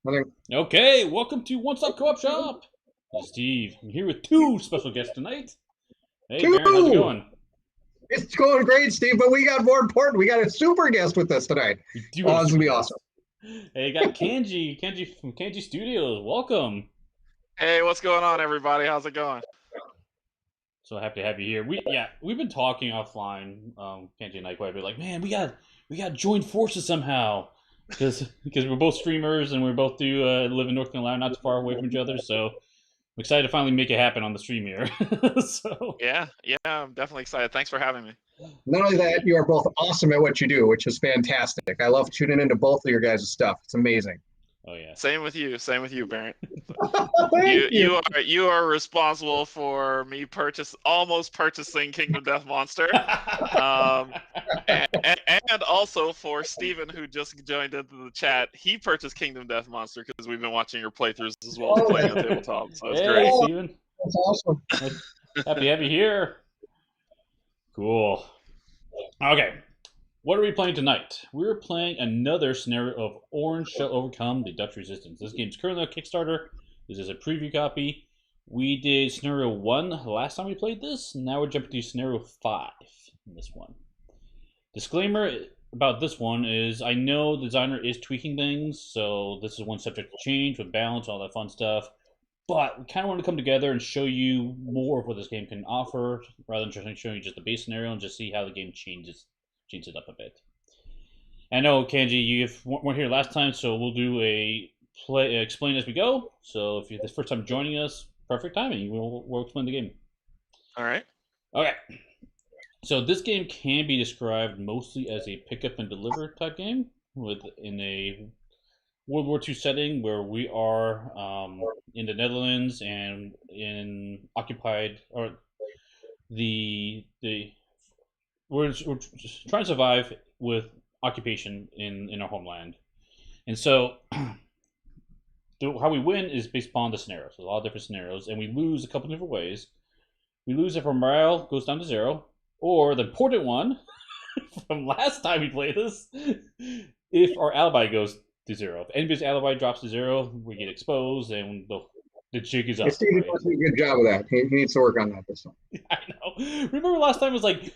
I think Okay, welcome to One Stop Co-op Shop. This is Steve. I'm here with two special guests tonight. Hey, Bairnt, how's it two. going? It's going great, Steve. But we got more important. We got a super guest with us tonight. We do have Oh, a this is gonna super be awesome. guest. Hey, you got Canje from Canje Studios. Welcome. Hey, what's going on, everybody? How's it going? So happy to have you here. We've been talking offline, Canje and I quite a bit. Like, man, we got to join forces somehow because we're both streamers and we both do live in North Carolina, not too far away from each other. So I'm excited to finally make it happen on the stream here. so Yeah, I'm definitely excited. Thanks for having me. Not only that, you are both awesome at what you do, which is fantastic. I love tuning into both of your guys' stuff. It's amazing. oh yeah. Same with you, Bairnt. Thank You you. you are responsible for me almost purchasing Kingdom Death Monster, um, and also for Steven, who just joined into the chat. He purchased Kingdom Death Monster because we've been watching your playthroughs as well as Oh, playing on tabletop. So it's Hey, great. oh, Steven. that's awesome. Happy to have you here. Cool. Okay. What are we playing tonight? We're playing another scenario of Orange Shall Overcome the Dutch Resistance. This game's currently on Kickstarter. This is a preview copy. We did scenario 1 last time we played this. Now we're jumping to scenario 5 in this one. Disclaimer about this one is I know the designer is tweaking things, so this is one subject to change with balance, all that fun stuff. But we kind of want to come together and show you more of what this game can offer, rather than just showing you just the base scenario and just see how the game changes it up a bit. I know Kanji, you weren't here last time, so we'll do a play explain as we go. So if you're the first time joining us, perfect timing. We'll explain the game. All right. Okay. So this game can be described mostly as a pick up and deliver type game, in a World War II setting where we are in the Netherlands and in occupied or the we're trying to survive with occupation in our homeland, and so how we win is based upon the scenarios. So a lot of different scenarios, and we lose a couple different ways. We lose if our morale goes down to zero, or the important one from last time we played this, if our alibi goes to zero. If anybody's alibi drops to zero, we get exposed, and the jig is Hey, up, Steve right? does a good job of that. He needs to work on that this time. I know. Remember last time it was like,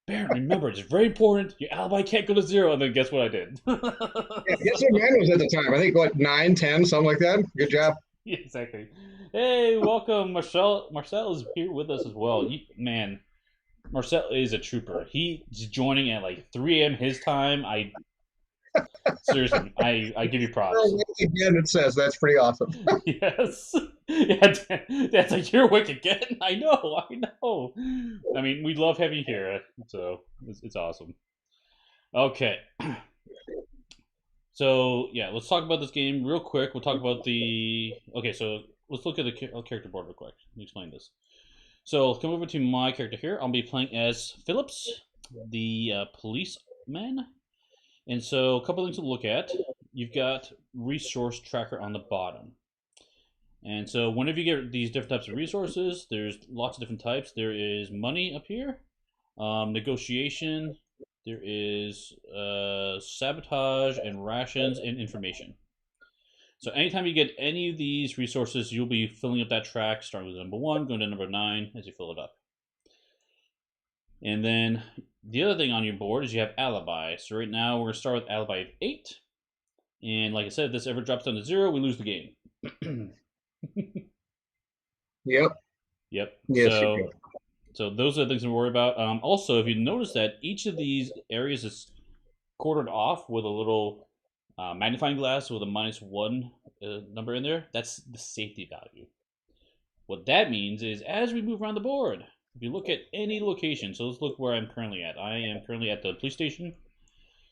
Baron, remember, it's very important. Your alibi can't go to zero. And then guess what I did? Yeah, guess So, what mine was at the time? I think what 9, 10, something like that. Good job. yeah, exactly. Hey, welcome. Marcel is here with us as well. Man, Marcel is a trooper. He's joining at like 3 a.m. his time. Seriously, I give you props. Again, it says that's pretty awesome. Yes. Yeah, that's like you're awake again. I know. I mean, we love having you here, so it's awesome. Okay, so yeah, let's talk about this game real quick. We'll talk about the. Okay, so let's look at the character board real quick. Let me explain this. So come over to my character here. I'll be playing as Phillips, the policeman. And so a couple things to look at. You've got resource tracker on the bottom. And so whenever you get these different types of resources, there's lots of different types. There is money up here, negotiation, there is sabotage and rations and information. So anytime you get any of these resources, you'll be filling up that track, starting with number 1, going to number 9 as you fill it up. And then the other thing on your board is you have alibi. So right now we're going to start with alibi of 8. And like I said, if this ever drops down to 0, we lose the game. Yep. Yep. Yes, you do. So those are the things to worry about. Also, if you notice that each of these areas is quartered off with a little magnifying glass with a -1 number in there, that's the safety value. What that means is as we move around the board, if you look at any location, so let's look where I'm currently at. I am currently at the police station.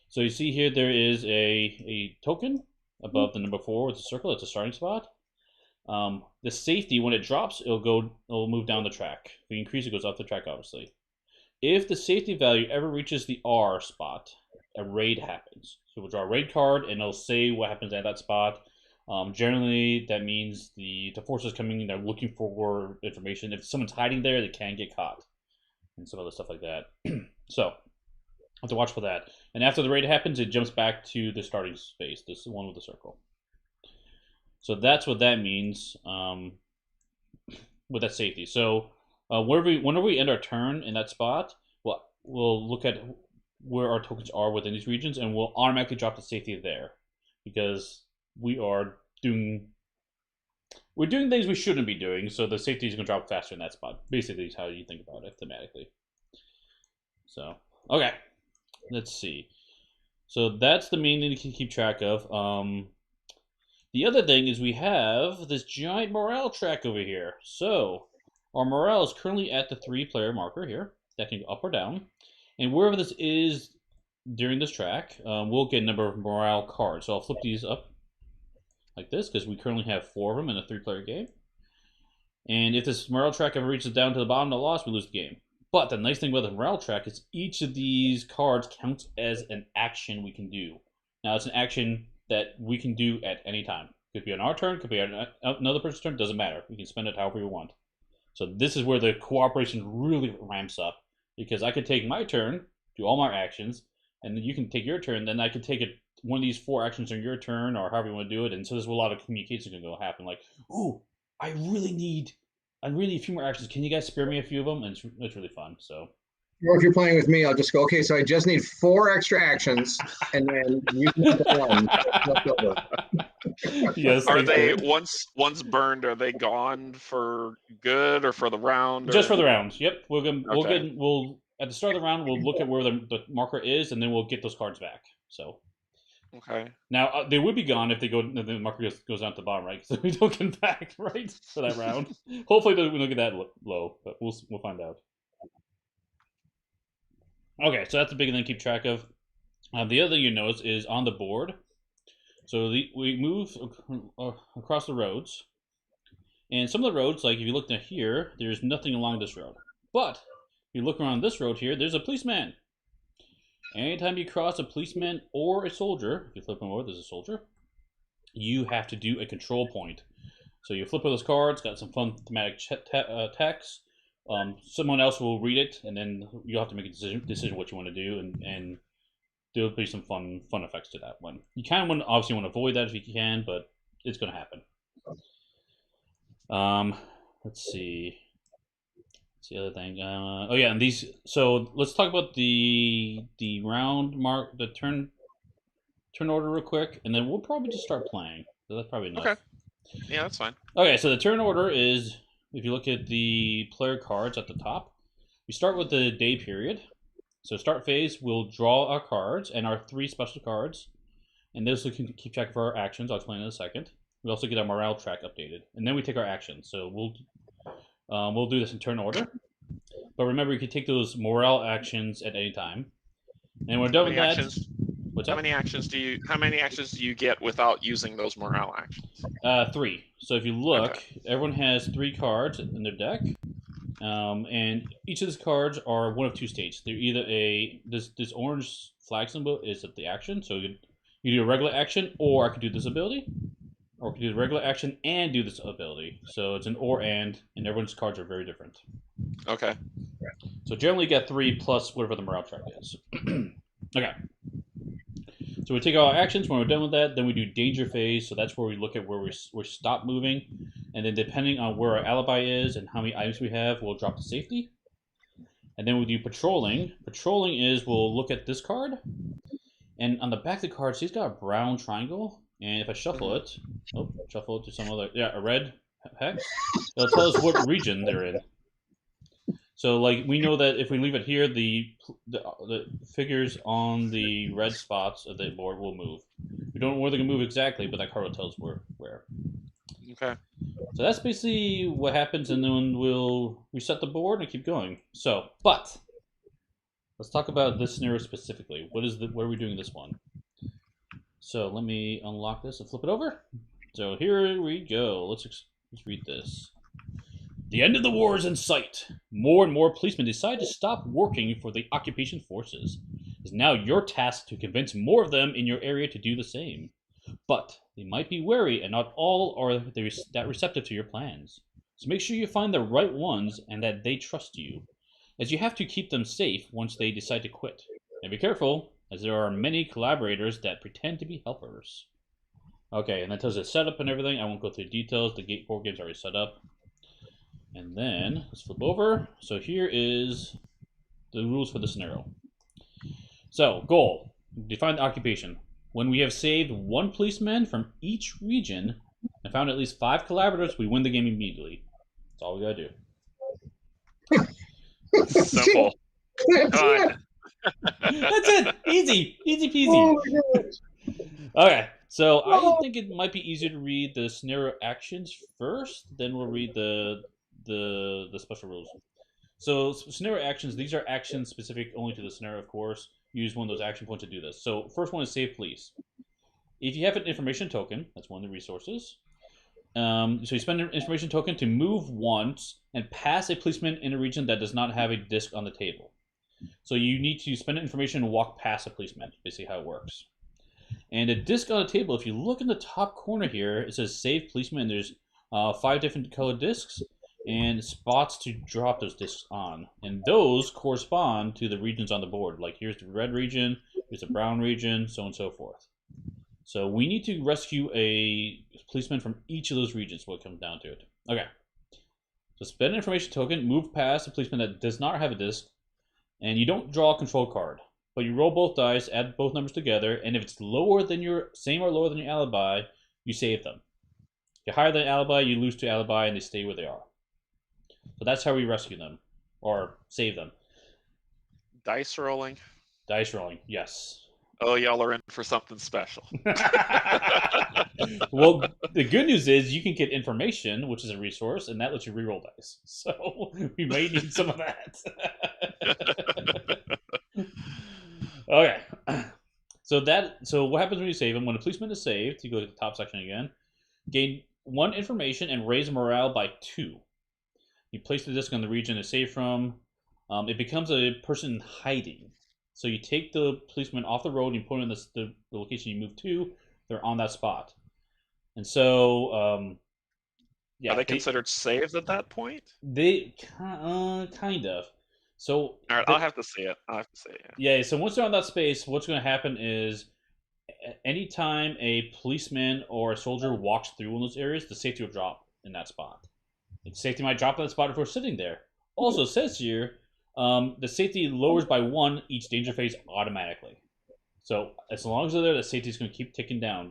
So you see here there is a token above the number 4 with a circle. It's a starting spot. The safety, when it drops, it'll move down the track. If we increase, it goes up the track, obviously. If the safety value ever reaches the R spot, a raid happens. So we'll draw a raid card, and it'll say what happens at that spot. Generally, that means the forces coming in, they're looking for information. If someone's hiding there, they can get caught, and some other stuff like that. So, have to watch for that. And after the raid happens, it jumps back to the starting space, this one with the circle. So that's what that means with that safety. So whenever we end our turn in that spot, we'll look at where our tokens are within these regions, and we'll automatically drop the safety there, because we're doing things we shouldn't be doing. So the safety is going to drop faster in that spot. Basically, is how you think about it thematically. So okay, let's see. So that's the main thing to keep track of. The other thing is we have this giant morale track over here. So our morale is currently at the 3-player marker here. That can go up or down. And wherever this is during this track, we'll get a number of morale cards. So I'll flip these up like this, because we currently have 4 of them in a 3-player game. And if this morale track ever reaches down to the bottom of the loss, we lose the game. But the nice thing about the morale track is each of these cards counts as an action we can do. Now, it's an action that we can do at any time. Could be on our turn, could be on another person's turn, doesn't matter. We can spend it however we want. So this is where the cooperation really ramps up, because I could take my turn, do all my actions, and then you can take your turn, then I could take one of these 4 actions on your turn, or however you want to do it, and so there's a lot of communication going to happen, like, ooh, I really need a few more actions. Can you guys spare me a few of them? And it's really fun, so... Or if you're playing with me, I'll just go, okay, so I just need 4 extra actions, and then you can get one left over. Yes. Are they once burned? Are they gone for good or for the round? Or... Just for the round. Yep. We'll at the start of the round we'll look at where the marker is, and then we'll get those cards back. So. Okay. Now they would be gone if the marker goes down to the bottom, right? So we don't get them back, right, for that round. Hopefully we don't get that low, but we'll find out. Okay, so that's a big thing to keep track of. The other thing you notice is on the board. So we move across the roads. And some of the roads, like if you look down here, there's nothing along this road. But if you look around this road here, there's a policeman. Anytime you cross a policeman or a soldier, if you flip them over, there's a soldier, you have to do a control point. So you flip those cards, got some fun thematic text. Someone else will read it, and then you'll have to make a decision what you want to do, and there'll be some fun effects to that one. You kind of obviously want to avoid that if you can, but it's going to happen. Let's see. What's the other thing? Oh yeah, and these. So let's talk about the round mark, the turn order real quick, and then we'll probably just start playing. So that's probably enough. Okay. Yeah, that's fine. Okay, so the turn order is, if you look at the player cards at the top, we start with the day period. So start phase, we'll draw our cards and our 3 special cards, and those we can keep track of our actions. I'll explain in a second. We also get our morale track updated, and then we take our actions. So we'll do this in turn order. But remember, you can take those morale actions at any time. And we're done with that. How many actions do you get without using those morale actions? 3. So if you look, okay, everyone has 3 cards in their deck. And each of these cards are one of 2 states. They're either this orange flag symbol is the action, so you do a regular action, or I could do this ability, or I could do the regular action and do this ability. So it's an or and everyone's cards are very different. Okay. So generally you get 3 plus whatever the morale track is. Okay. So we take our actions. When we're done with that, then we do danger phase. So that's where we look at where we stop moving. And then depending on where our alibi is and how many items we have, we'll drop to safety. And then we do patrolling. Patrolling is we'll look at this card. And on the back of the card, so he's got a brown triangle. And if I shuffle it, shuffle it to some other, a red hex, it'll tell us what region they're in. So, like, we know that if we leave it here, the figures on the red spots of the board will move. We don't know where they can move exactly, but that card will tell us where. Okay. So that's basically what happens, and then we'll reset the board and keep going. So, but let's talk about this scenario specifically. What are we doing this one? So let me unlock this and flip it over. So here we go. Let's read this. The end of the war is in sight. More and more policemen decide to stop working for the occupation forces. It is now your task to convince more of them in your area to do the same. But they might be wary, and not all are that receptive to your plans. So make sure you find the right ones and that they trust you, as you have to keep them safe once they decide to quit. And be careful, as there are many collaborators that pretend to be helpers. Okay, and that tells you setup and everything. I won't go through details. The board game's already set up. And then let's flip over. So here is the rules for the scenario. So, goal: define the occupation. When we have saved one policeman from each region and found at least 5 collaborators, we win the game immediately. That's all we gotta do. Simple. Done. That's it. Easy peasy. Oh my gosh. Okay, so I think it might be easier to read the scenario actions first, then we'll read the special rules. So scenario actions, these are actions specific only to the scenario, of course. Use one of those action points to do this. So first one is save police. If you have an information token, that's one of the resources. So you spend an information token to move once and pass a policeman in a region that does not have a disc on the table. So you need to spend information and walk past a policeman, basically how it works. And a disc on the table, if you look in the top corner here, it says save policeman. There's 5 different colored discs and spots to drop those discs on. And those correspond to the regions on the board. Like here's the red region, here's the brown region, so on and so forth. So we need to rescue a policeman from each of those regions, what comes down to it. Okay. So spend an information token, move past a policeman that does not have a disc, and you don't draw a control card. But you roll both dice, add both numbers together, and if it's lower than your same or lower than your alibi, you save them. If you're higher than alibi, you lose to alibi, and they stay where they are. So that's how we rescue them, or save them. Dice rolling. Dice rolling, yes. Oh, y'all are in for something special. Well, the good news is you can get information, which is a resource, and that lets you reroll dice. So we may need some of that. Okay. So what happens when you save him? When a policeman is saved, you go to the top section again. Gain 1 information and raise morale by 2. You place the disc on the region it's saved from. It becomes a person hiding. So you take the policeman off the road and you put him in the location you move to. They're on that spot. And so, yeah. Are they considered saved at that point? They kind of. So all right, I'll have to see it. Yeah. So once they're on that space, what's going to happen is, anytime a policeman or a soldier walks through one of those areas, the safety will drop in that spot. The safety might drop in that spot if we're sitting there. Also says here, the safety lowers by 1 each danger phase automatically. So as long as they're there, the safety is going to keep ticking down.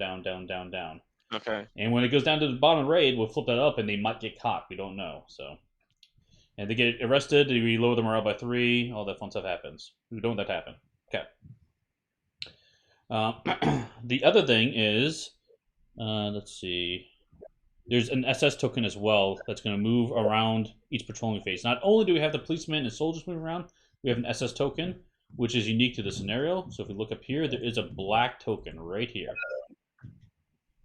Okay. And when it goes down to the bottom raid, we'll flip that up, and they might get caught. We don't know. So. And they get arrested, we lower the morale by 3, all that fun stuff happens. We don't want that to happen. Okay. The other thing is, let's see, there's an SS token as well that's going to move around each patrolling phase. Not only do we have the policemen and soldiers move around, we have an SS token, which is unique to the scenario. So if we look up here, there is a black token right here.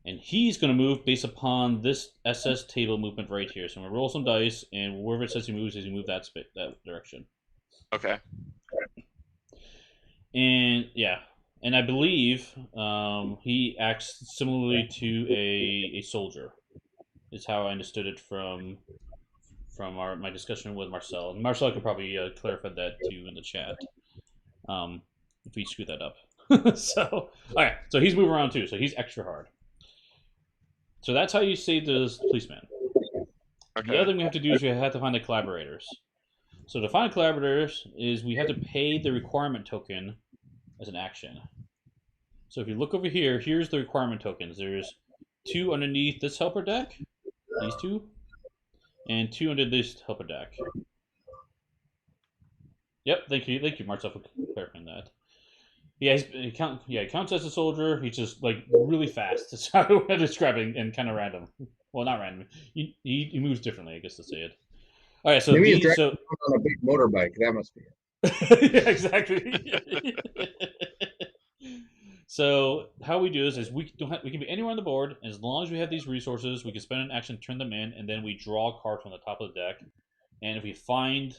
And he's going to move based upon this SS table movement right here. So I'm going to roll some dice, and wherever it says he moves, he move that direction. Okay. And yeah, and I believe he acts similarly to a soldier. Is how I understood it from my discussion with Marcel. And Marcel could probably clarify that too in the chat if we screw that up. So okay, so he's moving around too. So he's extra hard. So that's how you save the policeman. Okay. The other thing we have to do is we have to find the collaborators. So to find collaborators is we have to pay the requirement token as an action. So if you look over here, here's the requirement tokens. There's 2 underneath this helper deck, these 2, and 2 under this helper deck. Yep, thank you, Marcel, for clarifying that. Yeah, he counts as a soldier. He's just like really fast. That's how I describe it, and kind of random. Well, not random. He moves differently, I guess to say it. All right, so maybe he's on a big motorbike. That must be it. Yeah, exactly. So how we do this is we can be anywhere on the board. As long as we have these resources, we can spend an action, turn them in, and then we draw a card from the top of the deck. And if we find,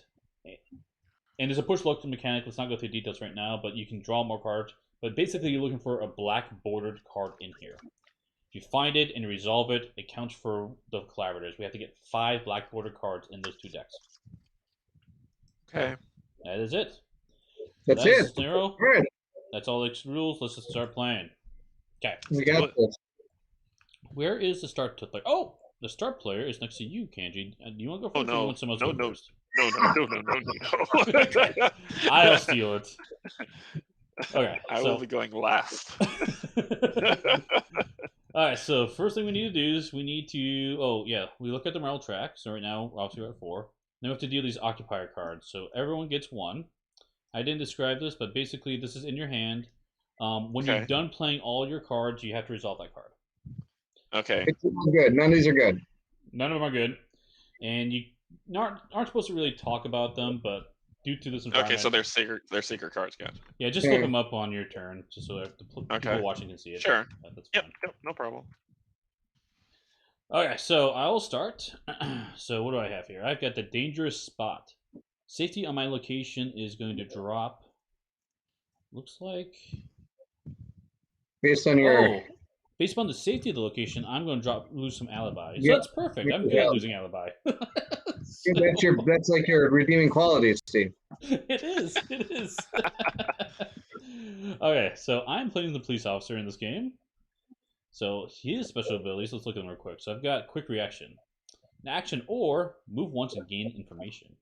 and there's a push luck mechanic. Let's not go through details right now, but you can draw more cards. But basically, you're looking for a black bordered card in here. If you find it and you resolve it, it counts for the collaborators. We have to get 5 black bordered cards in those 2 decks. Okay. That is it. That's it. All right. That's all the rules. Let's just start playing. Okay. We got this. Where is the start player? Oh, the start player is next to you, Kanji. Do you want to go Oh first, or do you no, want someone no, else to go no, first? no. I'll steal it. Okay, I will be going last. All right, so first thing we need to do is we need to. Oh yeah, we look at the morale track. So right now, obviously we're at 4. Then we have to deal these occupier cards. So everyone gets 1. I didn't describe this, but basically this is in your hand. When Okay. you're done playing all your cards, you have to resolve that card. Okay. It's all good. None of these are good. None of them are good, and you aren't supposed to really talk about them, but due to this environment. Okay, so they're secret cards, guys. Yeah, just look them up on your turn, just so that the people watching can see it. Sure. That's Yep, fine. no problem. Okay, so I will start. So what do I have here? I've got the dangerous spot. Safety on my location is going to drop. Looks like. Based on your. Oh, based upon the safety of the location, I'm going to lose some alibi. So Yeah. that's perfect. I'm good at losing alibi. So, that's like your redeeming quality, Steve. It is. It is. Okay, so I'm playing the police officer in this game. So his special abilities, let's look at them real quick. So I've got quick reaction, an action, or move once and gain information.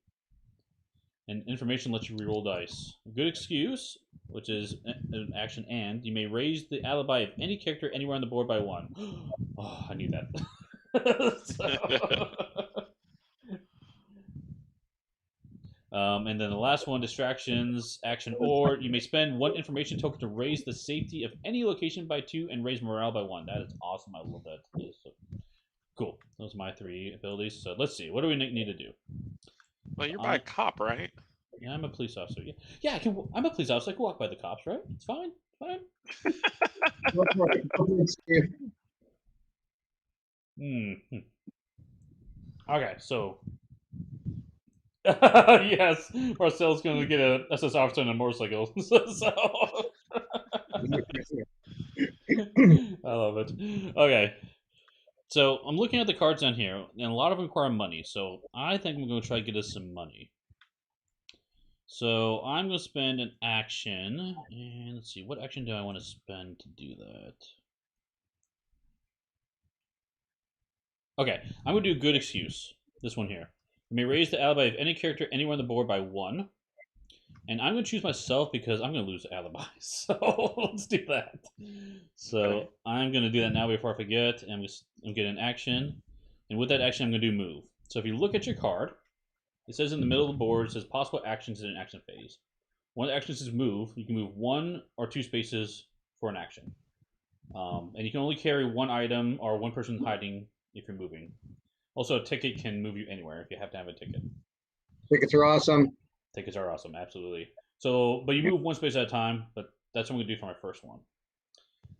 And information lets you reroll dice. Good excuse, which is an action, and you may raise the alibi of any character anywhere on the board by 1. Oh, I need that. And then the last one, distractions, action, or you may spend 1 information token to raise the safety of any location by 2 and raise morale by 1. That is awesome. I love that. So, cool. Those are my 3 abilities. So let's see. What do we need to do? Well, you're by a cop, right? Yeah, I'm a police officer. Yeah. I'm a police officer. I can walk by the cops, right? It's fine. Fine. Okay, so. Yes, Marcel's going to get a SS officer on a motorcycle. I love it. Okay. So I'm looking at the cards down here, and a lot of them require money. So I think I'm going to try to get us some money. So I'm going to spend an action, and let's see, what action do I want to spend to do that? Okay, I'm going to do a good excuse. This one here. You may raise the alibi of any character anywhere on the board by 1. And I'm going to choose myself because I'm going to lose alibi. So let's do that. So okay. I'm going to do that now before I forget. And I'm getting an action. And with that action, I'm going to do move. So if you look at your card, it says in the middle of the board, it says possible actions in an action phase. One of the actions is move. You can move 1 or 2 spaces for an action. And you can only carry 1 item or 1 person hiding if you're moving. Also, a ticket can move you anywhere if you have to have a ticket. Tickets are awesome. Tickets are awesome, absolutely. So, but you move 1 space at a time, but that's what I'm going to do for my first one.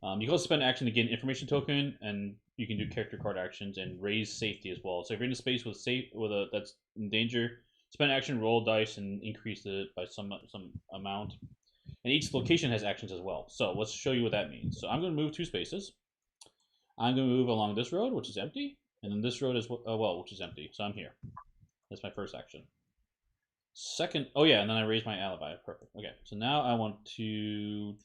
You can also spend action to gain information token, and you can do character card actions and raise safety as well. So if you're in a space with that's in danger, spend action, roll dice, and increase it by some amount. And each location has actions as well. So let's show you what that means. So I'm going to move 2 spaces. I'm going to move along this road, which is empty. And then this road is, which is empty. So I'm here. That's my first action. Second, oh yeah, and then I raise my alibi. Perfect. Okay, so now I want to...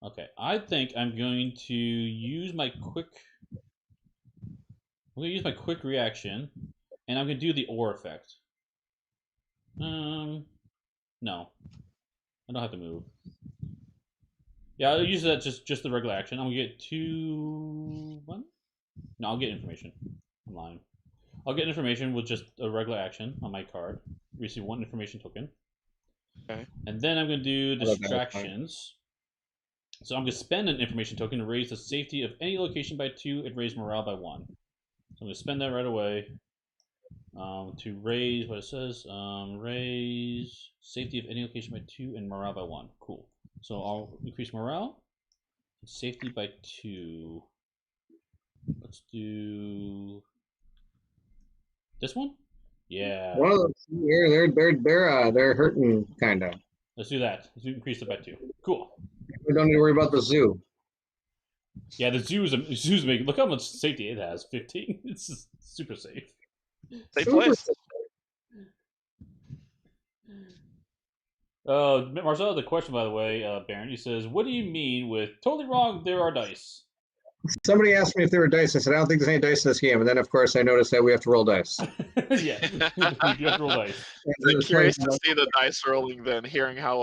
Okay, I think I'm going to use my quick... I'm going to use my quick reaction, and I'm going to do the or effect. No. I don't have to move. Yeah, I'll use that just the regular action. I'm gonna get 2... 1? No, I'll get information. I'm lying. I'll get information with just a regular action on my card. Receive 1 information token. Okay. And then I'm gonna do distractions. So I'm gonna spend an information token to raise the safety of any location by 2 and raise morale by 1. So I'm gonna spend that right away. To raise what it says. Raise safety of any location by 2 and morale by 1. Cool. So I'll increase morale, safety by 2. Let's do this one. Yeah. One of those, they're hurting kind of. Let's do that. Let's increase it by 2. Cool. We don't need to worry about the zoo. Yeah, the zoo's making. Look how much safety it has. 15. It's just super safe. Safe place. Marcel, the question, by the way, Bairnt, he says, "What do you mean with totally wrong? There are dice." Somebody asked me if there were dice. I said, I don't think there's any dice in this game. And then, of course, I noticed that we have to roll dice. Yeah, you have to roll dice. I'm curious to see the dice rolling then, hearing how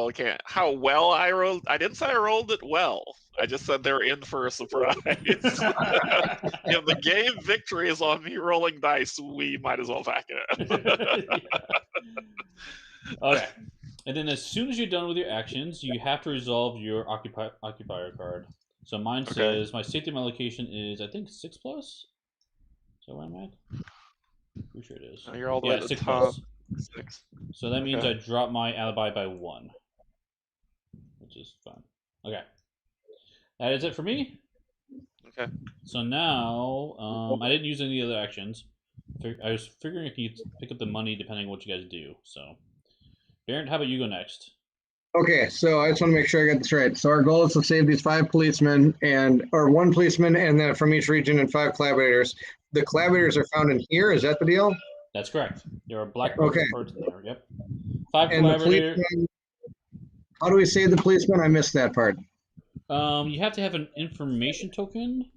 well I rolled. I didn't say I rolled it well. I just said they're in for a surprise. If the game victory is on me rolling dice, we might as well pack it. Yeah. Okay. And then as soon as you're done with your actions, you have to resolve your occupier card. So mine says my safety my location is I think 6+. Is that where I'm at? Pretty sure it is. You're all the way at the top. 6. So that means I drop my alibi by 1, which is fun. Okay. That is it for me. Okay. So now I didn't use any other actions. I was figuring if you pick up the money depending on what you guys do. So, Bairnt, how about you go next? Okay, so I just want to make sure I got this right. So our goal is to save these 5 policemen or 1 policeman, and then from each region and 5 collaborators. The collaborators are found in here. Is that the deal? That's correct. There are black birds in there. Yep. 5 And collaborators. How do we save the policeman? I missed that part. You have to have an information token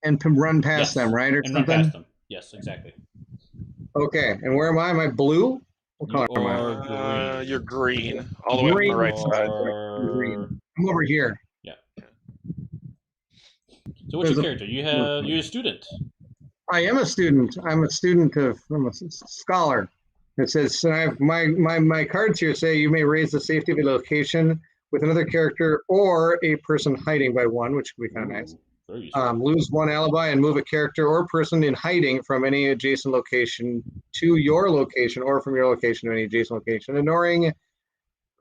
and run past them, right, or something. Run past them. Yes, exactly. Okay, and where am I? Am I blue? What color am I? You're green, all the way on the right side. Green. I'm over here. Yeah. So what's your character? You're a student. I am a student. I'm a scholar. It says, so I have my cards here say you may raise the safety of a location with another character or a person hiding by 1, which would be kind of nice. Lose 1 alibi and move a character or person in hiding from any adjacent location to your location or from your location to any adjacent location, ignoring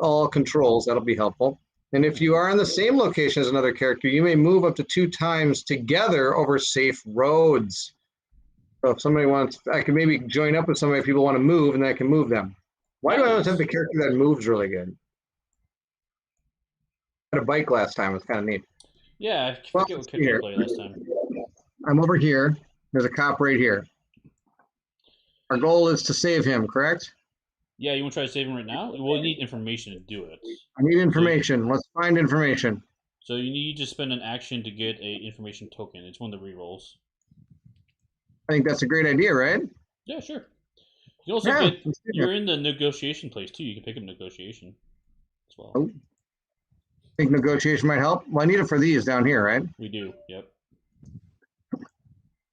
all controls. That'll be helpful. And if you are on the same location as another character, you may move up to 2 times together over safe roads. So if somebody wants, I can maybe join up with somebody if people want to move, and then I can move them. Why do I always have the character that moves really good? I had a bike last time. It was kind of neat. Yeah, I forget what character I played last time. I'm over here. There's a cop right here. Our goal is to save him, correct? Yeah, you want to try to save him right now? Well, you need information to do it. I need information. Let's find information. So you need to spend an action to get a information token. It's one of the rerolls. I think that's a great idea, right? Yeah, sure. You also you're in the negotiation place too. You can pick up negotiation as well. Oh. Think negotiation might help? Well, I need it for these down here, right? We do, yep.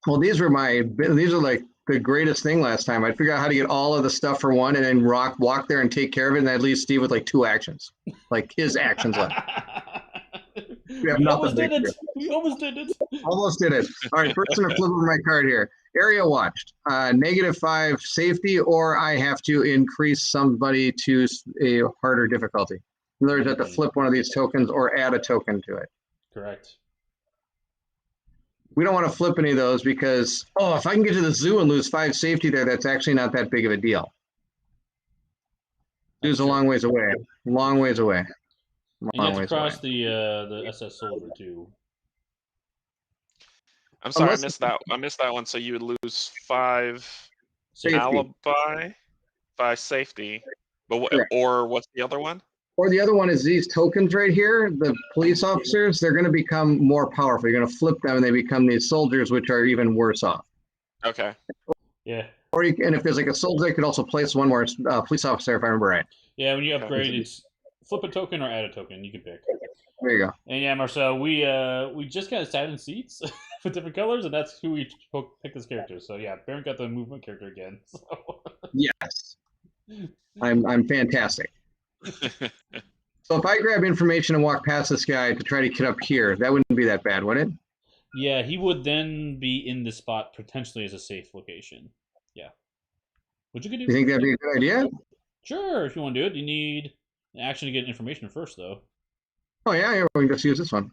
Well, these are like the greatest thing last time. I'd figure out how to get all of the stuff for 1 and then walk there and take care of it, and I'd leave Steve with like 2 actions. Like his actions left. We almost did it. We almost did it. Almost did it. All right, first I'm going to flip over my card here. Area watched. -5 safety, or I have to increase somebody to a harder difficulty. In other words, I have to flip one of these tokens or add a token to it. Correct. We don't want to flip any of those because, if I can get to the zoo and lose 5 safety there, that's actually not that big of a deal. Zoo's a long ways away. Long ways away. And you have to cross the SS Soldier too. I'm sorry, I missed that one. So you would lose 5 safety. Alibi, 5 safety, but or what's the other one? Or the other one is these tokens right here. The police officers, they're going to become more powerful. You're going to flip them, and they become these soldiers, which are even worse off. Okay. Yeah. Or and if there's like a soldier, you could also place one more police officer, if I remember right. Yeah, when you upgrade, it's flip a token or add a token. You can pick. There you go. And yeah, Marcel, we just kind of sat in seats with different colors, and that's who we picked as characters. So yeah, Bairnt got the movement character again. So. Yes. I'm fantastic. So if I grab information and walk past this guy to try to get up here, that wouldn't be that bad, would it? Yeah, he would then be in the spot potentially as a safe location. Yeah. What you could do? You think that'd be a good idea? Sure, if you want to do it. You need an action to get information first, though. Oh yeah, we can just use this one.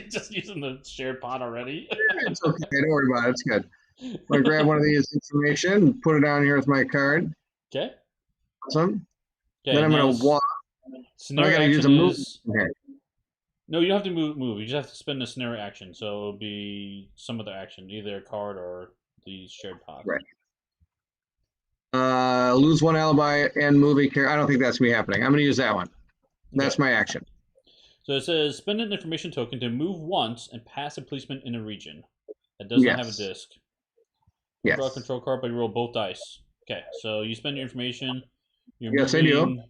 Just using the shared pod already. It's okay, don't worry about it. It's good. I'm gonna grab one of these information, put it down here with my card. Okay. Awesome. Okay, then I'm going to walk. I got to use a move. No, you don't have to move. You just have to spend a scenario action. So it'll be some other action, either a card or the shared pod. Right. Lose one alibi and move a character. I don't think that's gonna be happening. I'm gonna use that one. That's Okay. my action. So it says spend an information token to move once and pass a policeman in a region that does not have a Yes. disc. Draw a Yes. control card, but you roll both dice. Okay, so you spend your information. You're Yes, I do. moving.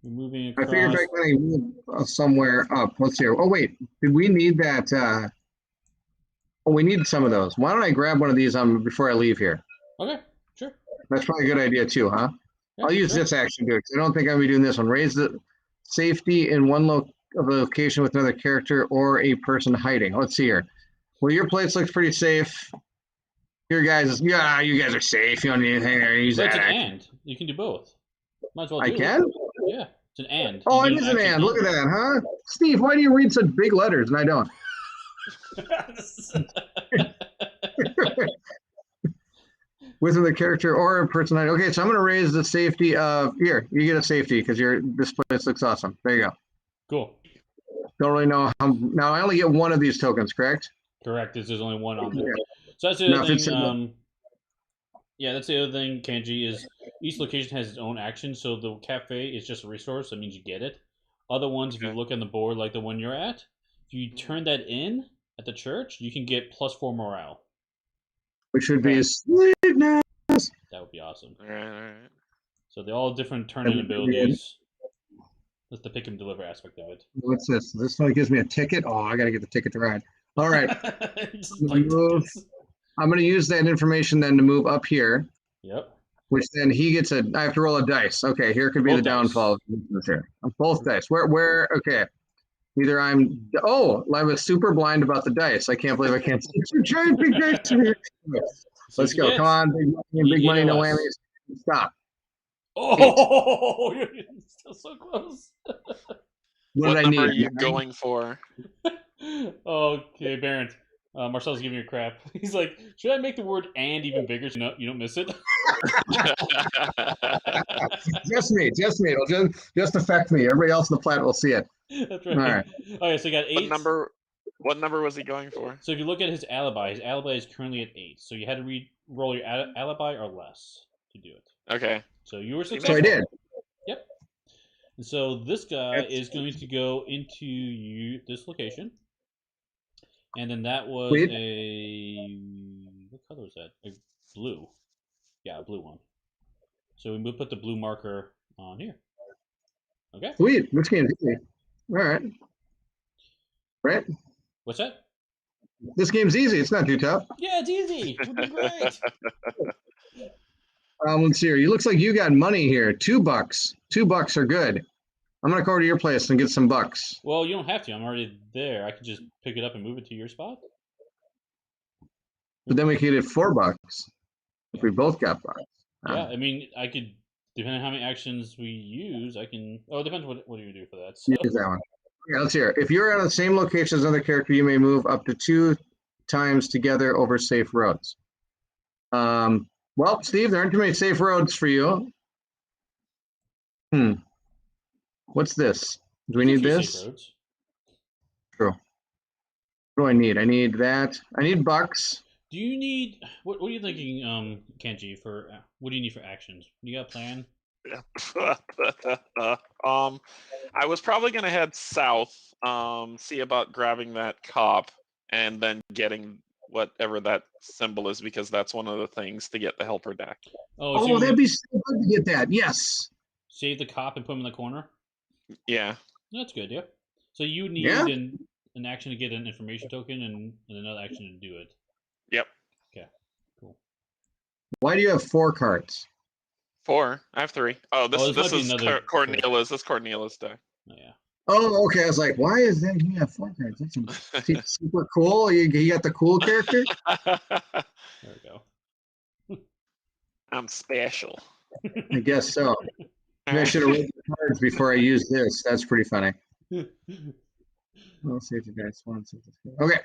You're moving I figured across. if I kind of move somewhere up. Let's see. Oh wait, did we need that? Oh, we need some of those. Why don't I grab one of these before I leave here? Okay, sure. That's probably a good idea too, huh? Yeah, I'll use sure. this action to do it. 'Cause I don't think I'm gonna be doing this one. Raise the safety in one of a location with another character or a person hiding. Let's see here. Well, your place looks pretty safe. Your guys, yeah, you guys are safe. You don't need anything there. Use But it's that an action. and. You can do both. Might as well I do can? it. Yeah, it's an and. Oh, You it do is an action and. Look at that, huh? Steve, why do you read such big letters and I don't? With the character or a person. Okay, so I'm going to raise the safety of here. You get a safety because this place looks awesome. There you go. Cool. Don't really know how. Now I only get one of these tokens, correct? Correct. There's only one on there. Yeah. So that's the Now, other if it's thing. Yeah, that's the other thing, Kanji, is each location has its own action. So the cafe is just a resource. That means you get it. Other ones, if you look on the board, like the one you're at, if you turn that in at the church, you can get +4 morale. which would be sweetness. That would be awesome. All right. So they're all different turn-in abilities. That's the pick and deliver aspect of it. What's this? This one gives me a ticket. Oh, I got to get the ticket to ride. All right. Just like tickets. I'm going to use that information then to move up here. Yep. Which then he gets I have to roll a dice. Okay, here could be Both the downfall of this here. Both dice. Okay. Either I was super blind about the dice. I can't believe I can't see two giant big dice here. Let's go. Come on, big money, no whammies. Stop. Oh, you're still so close. What did I number are need? you going for? Okay, Bairnt. Marcel's giving you crap. He's like, should I make the word "and" even bigger so you don't miss it? Just me. It'll just affect me. Everybody else in the planet will see it. That's right. All right. Okay, so you got 8. What number was he going for? So if you look at his alibi is currently at 8. So you had to roll your alibi or less to do it. Okay. So you were successful. So I did. Yep. And so this guy is going to go into this location. And then that was what color was that? A blue. Yeah, a blue one. So we would put the blue marker on here. Okay. Sweet. This game's easy. All right. Right? What's that? This game's easy. It's not too tough. Yeah, it's easy. We're doing great. Let's see here. It looks like you got money here. $2. $2 are good. I'm gonna go over to your place and get some bucks. Well, you don't have to. I'm already there. I can just pick it up and move it to your spot. But then we could get $4 if we both got bucks. Yeah, I mean, I could, depending on how many actions we use, I can. Oh, it depends what do you do for that. So. Use that one. Yeah, let's hear it. If you're on the same location as another character, you may move up to 2 times together over safe roads. Well, Steve, there aren't too many safe roads for you. What's this? Do we need this? True. What do I need? I need that. I need bucks. Do you need what are you thinking, Kenji, for what do you need for actions? You got a plan? I was probably gonna head south, see about grabbing that cop, and then getting whatever that symbol is, because that's one of the things to get the helper deck. Oh, so that'd be so good to get that. Yes. Save the cop and put him in the corner? Yeah. That's good, yeah. So you need an action to get an information token and another action to do it. Yep. Okay, cool. Why do you have 4 cards? 4. I have 3. Oh, this is Cornelius. This is Cornelius deck. Oh, yeah. Oh, okay. I was like, why is that? You have 4 cards. That's super cool. You got the cool character? There we go. I'm special. I guess so. Maybe I should have read the cards before I used this. That's pretty funny. Let's see if you guys want to. Okay.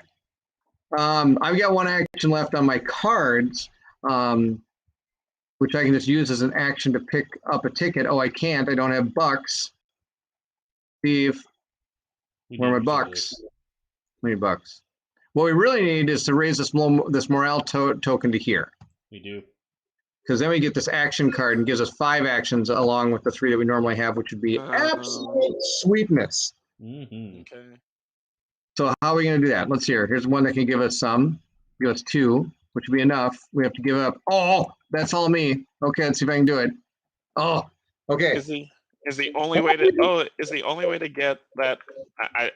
I've got 1 action left on my cards, which I can just use as an action to pick up a ticket. Oh, I can't. I don't have bucks. Steve, where are my bucks? How many bucks? What we really need is to raise this morale token to here. We do. because then we get this action card and gives us 5 actions along with the 3 that we normally have, which would be absolute sweetness. Mm-hmm. Okay. So how are we going to do that? Let's hear. Here's one that can give us some. Give us 2, which would be enough. We have to give up. Oh, that's all me. Okay, let's see if I can do it. Oh, okay. Is the only way to get that?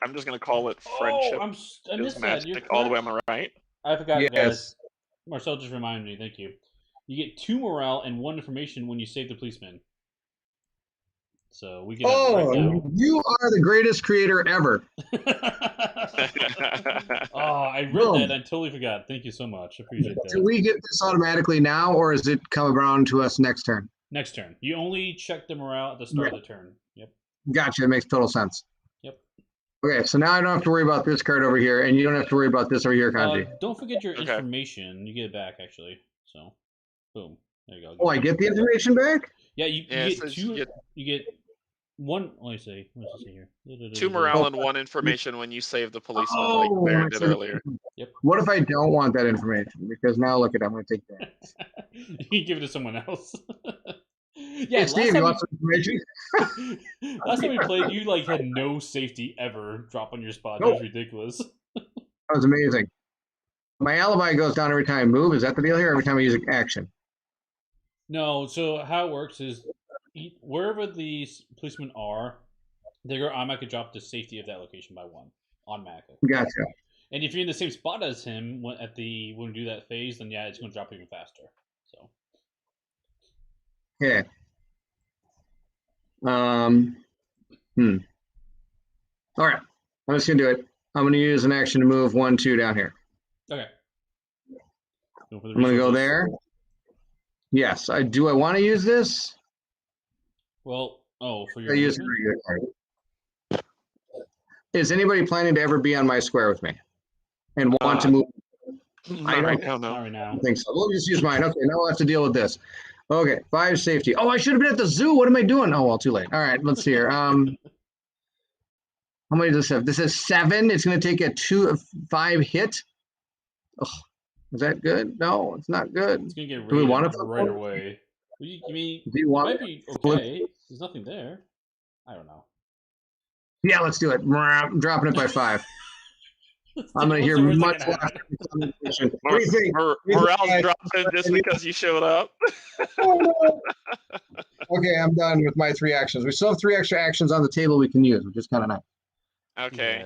I'm just gonna call it friendship. I missed that. You're magic all the way. Am I right? I forgot, Yes. guys. Marcel just reminded me. Thank you. You get 2 morale and 1 information when you save the policeman. So we get that right now. You are the greatest creator ever. I read that and I totally forgot. Thank you so much. Appreciate that. Do we get this automatically now, or does it come around to us next turn? Next turn. You only check the morale at the start of the turn. Yep. Gotcha. It makes total sense. Yep. Okay, so now I don't have to worry about this card over here, and you don't have to worry about this over here, Canje. Don't forget your information. You get it back, actually. So, boom. There you go. Oh, I get the information back? Yeah, you get 2. You get 1. Let me see. What does it say here? 2 morale and 1 information when you save the policeman, like Bairnt did earlier. Yep. What if I don't want that information? Because now look at it, I'm going to take that. You can give it to someone else. Yeah, hey, Steve, you want some information? Last time we played, you had no safety ever drop on your spot. That was ridiculous. That was amazing. My alibi goes down every time I move. Is that the deal here? Every time I use an action? No. So how it works is wherever these policemen are, they're going to automatically drop the safety of that location by 1 automatically. Gotcha. And if you're in the same spot as him when we do that phase, then yeah, it's going to drop even faster. So. Okay. All right. I'm just gonna do it. I'm gonna use an action to move 1, 2 down here. Okay. I'm gonna go there. Yes. Do I want to use this? Well, for your. I use a regular card. Is anybody planning to ever be on my square with me and want to move? Not right now. Not right now. I think so. We'll just use mine. Okay. Now we'll have to deal with this. Okay, 5 safety. Oh, I should have been at the zoo. What am I doing? Oh, well, too late. All right, let's see here. How many does this have? This is 7. It's going to take a 5 hit. Oh, is that good? No, it's not good. It's going to get Do we want it right away. You mean, do you want it might be okay. There's nothing there. I don't know. Yeah, let's do it. I'm dropping it by 5. I'm going to hear much less. Morale's dropping just because you showed up. Okay, I'm done with my 3 actions. We still have 3 extra actions on the table we can use, which is kind of nice. Okay.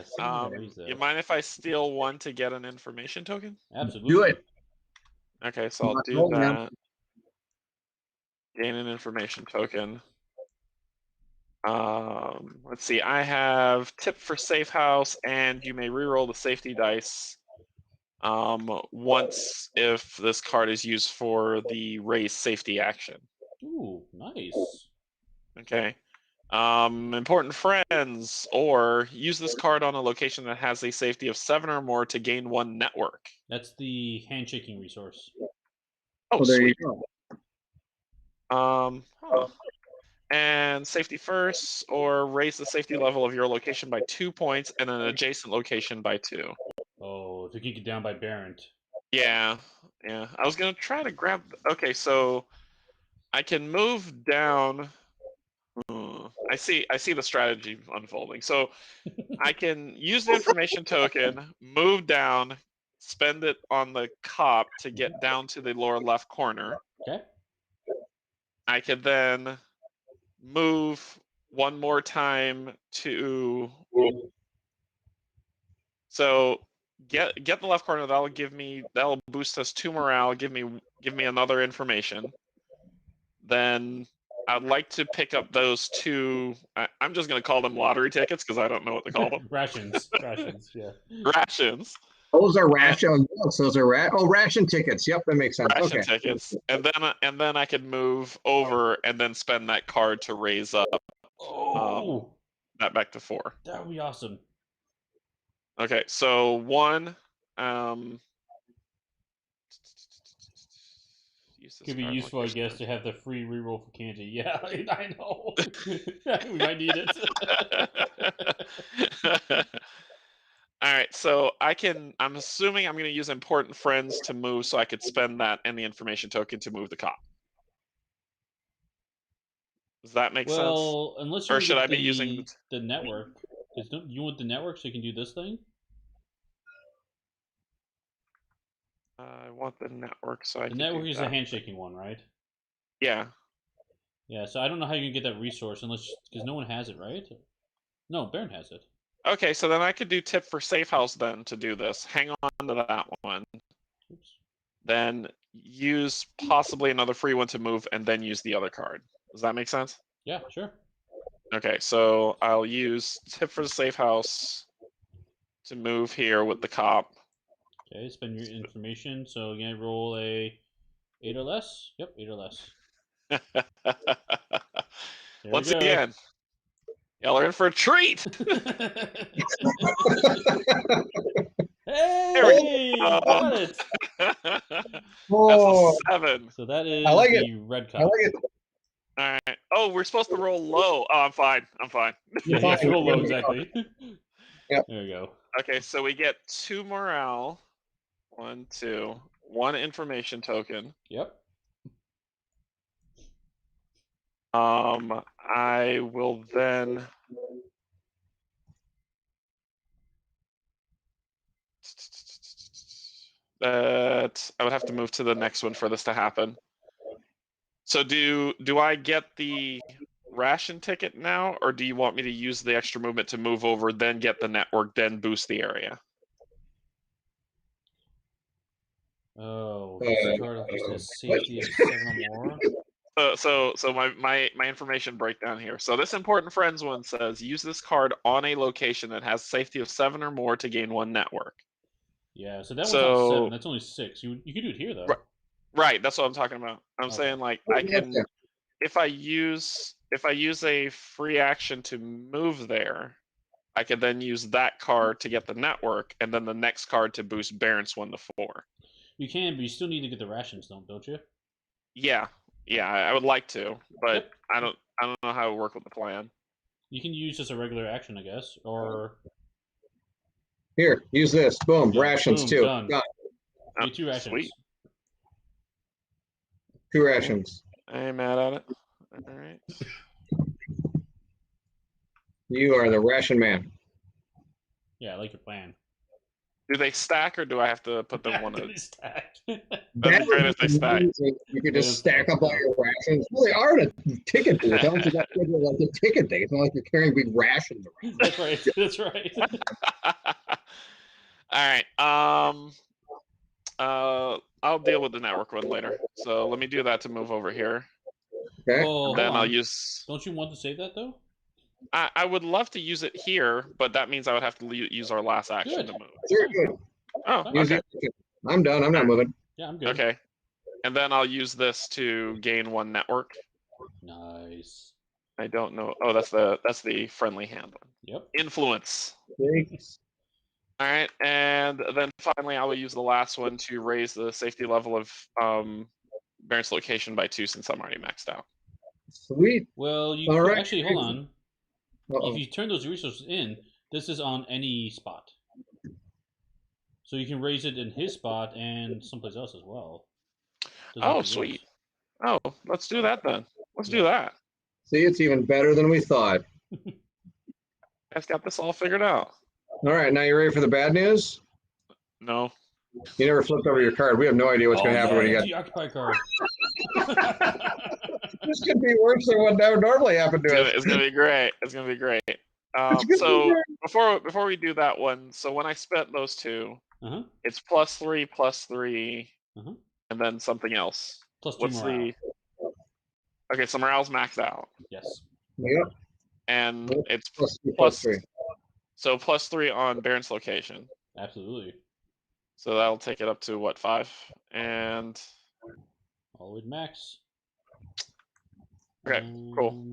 You mind if I steal 1 to get an information token? Absolutely. Do it. Okay, so I'll do that. Gain an information token. Let's see. I have tip for safe house, and you may reroll the safety dice once if this card is used for the raise safety action. Ooh, nice. Okay. Important friends, or use this card on a location that has a safety of 7 or more to gain 1 network. That's the handshaking resource. Oh, there you go. And safety first, or raise the safety level of your location by 2 points and an adjacent location by 2. Oh, if you can get down by Bairnt. Yeah. I was gonna try to grab. Okay, so I can move down. I see the strategy unfolding. So I can use the information token, move down, spend it on the cop to get down to the lower left corner. Okay. I could then move 1 more time to. So get the left corner. That'll boost us 2 morale. Give me another information. Then I'd like to pick up those 2. I'm just going to call them lottery tickets because I don't know what to call them. Rations. Yeah. Rations. Those are ration. Those are ration tickets. Yep, that makes sense. Ration tickets, and then I could move over and then spend that card to raise up. That back to 4. That would be awesome. Okay, so 1. Could be useful, I guess, to have the free reroll for Canje. Yeah, I know. We might need it. All right, so I'm assuming I'm going to use important friends to move, so I could spend that and the information token to move the cop. Does that make sense? Well, unless you Or want to should get I be using? the network, because you want the network so you can do this thing. I want the network so I The can network do is that. the handshaking one, right? Yeah. Yeah. So I don't know how you can get that resource unless because no one has it, right? No, Bairnt has it. Okay, so then I could do tip for safe house then to do this. Hang on to that one. Oops. Then use possibly another free one to move, and then use the other card. Does that make sense? Yeah, sure. Okay, so I'll use tip for the safe house to move here with the cop. Okay, spend your information. So you're gonna roll a 8 or less. Yep, 8 or less. There Once we go. again, y'all are in for a treat. Hey, you got it. That's Oh, a 7. So that is I like it. the red I cop. like it. All right. Oh, we're supposed to roll low. Oh, I'm fine. I'm fine. Yeah, You're yeah, fine. roll low exactly. Yep. There we go. Okay, so we get 2 morale. 1, 2. 1 information token. Yep. I will then that I would have to move to the next one for this to happen. So do I get the ration ticket now, or do you want me to use the extra movement to move over, then get the network, then boost the area? Oh, this card just has safety of 7 or more. So my information breakdown here. So this important friends one says use this card on a location that has safety of 7 or more to gain 1 network. Yeah, so that one's not So 7. That's only 6. You could do it here though. right, that's what I'm talking about. I'm Okay. saying like I can if I use a free action to move there, I could then use that card to get the network, and then the next card to boost Bairnt's 1 to 4. You can, but you still need to get the rations, don't you? Yeah, I would like to, but Yep. I don't know how it would work with the plan. You can use just a regular action, I guess, or Here, use this. Boom. yeah, Rations boom, too. done. Done. You get 2 rations. Sweet. 2 rations. I ain't mad at it. All right. You are the ration man. Yeah, I like your plan. Do they stack, or do I have to put them one at? They stack. That'd be great if they stack. You could just stack up all your rations. Well, they are in a ticket booth. I don't think that's like a ticket thing. It's not like you're carrying big rations around. That's right. That's right. All right. I'll deal with the network one later. So let me do that to move over here. Okay. Well, Then hold I'll on. use. Don't you want to save that though? I would love to use it here, but that means I would have to use our last action Good. to move. Very good. Oh, Use okay. it. I'm done. I'm not moving. Yeah, I'm good. Okay. And then I'll use this to gain 1 network. Nice. I don't know. Oh, that's the friendly hand one. Yep. Influence. Thanks. All right, and then finally, I will use the last one to raise the safety level of Bairnt's location by 2 since I'm already maxed out. Sweet. Well, you All could, right. actually hold on. Uh-oh. If you turn those resources in, this is on any spot. So you can raise it in his spot and someplace else as well. Doesn't have Oh, to be sweet. yours. Oh, let's do that then. Let's do that. See, it's even better than we thought. Guys got this all figured out. All right, now you ready for the bad news? No. You never flipped over your card. We have no idea what's going to happen when you yeah, got. the occupy card. This could be worse than what would normally happen to us. It's gonna be great. It's gonna be great. So before we do that one, so when I spent those 2, it's +3, and then something else. Plus 2 What's morale. Okay, so morale's maxed out. Yes. Yep. And it's plus 3. So +3 on Bairnt's location. Absolutely. So that'll take it up to what, 5? And all the way to max. Okay, cool.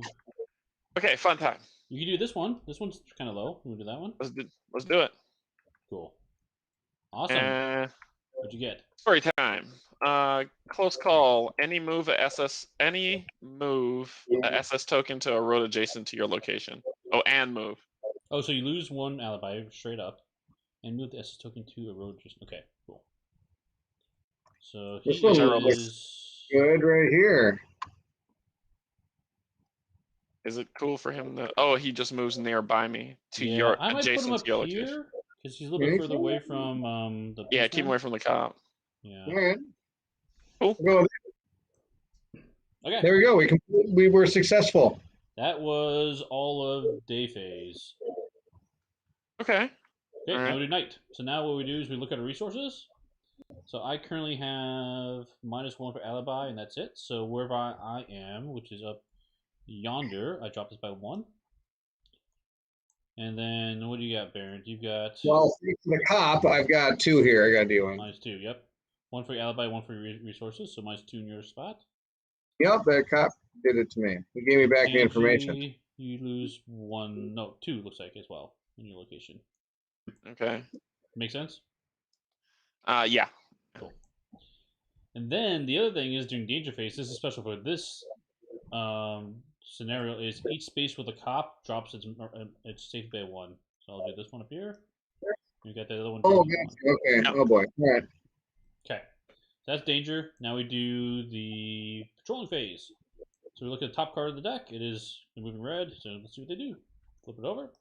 Okay, fun time. You can do this one. This one's kind of low. You want to do that one? Let's do it. Cool. Awesome. What'd you get? Story time. Close call. Any move a SS token to a road adjacent to your location. Oh, and move. Oh, so you lose 1 alibi straight up, and move the SS token to a road adjacent. Okay, cool. So he This one is good right here. Is it cool for him to? Oh, he just moves nearby me to Yeah, your I might put him adjacent up to your location. here because he's a little bit further away from the Yeah, keep policeman. him away from the cop. Yeah. All right. Cool. Well, Okay. there we go. We were successful. That was all of day phase. Okay. Okay, All now right. we do night. So now what we do is we look at our resources. So I currently have -1 for alibi, and that's it. So wherever I am, which is up yonder, I drop this by 1. And then what do you got, Bairnt? You've got Well, thanks to the cop, I've got 2 here. I got to deal with. -2. Yep, 1 for alibi, 1 for resources. So -2 in your spot. Yep, that cop did it to me. He gave me back the information. Canje, you lose 1, no, 2 looks like as well in your location. Okay. Make sense? Yeah. Cool. And then the other thing is during danger phase. This is special for this scenario. Is each space with a cop drops its safe by 1. So I'll do this one up here. You got that other one. Oh, dropping gotcha. Okay. Yep. Oh boy. All right. Okay. That's danger. Now we do the patrolling phase. So we look at the top card of the deck. It is moving red. So let's see what they do. Flip it over.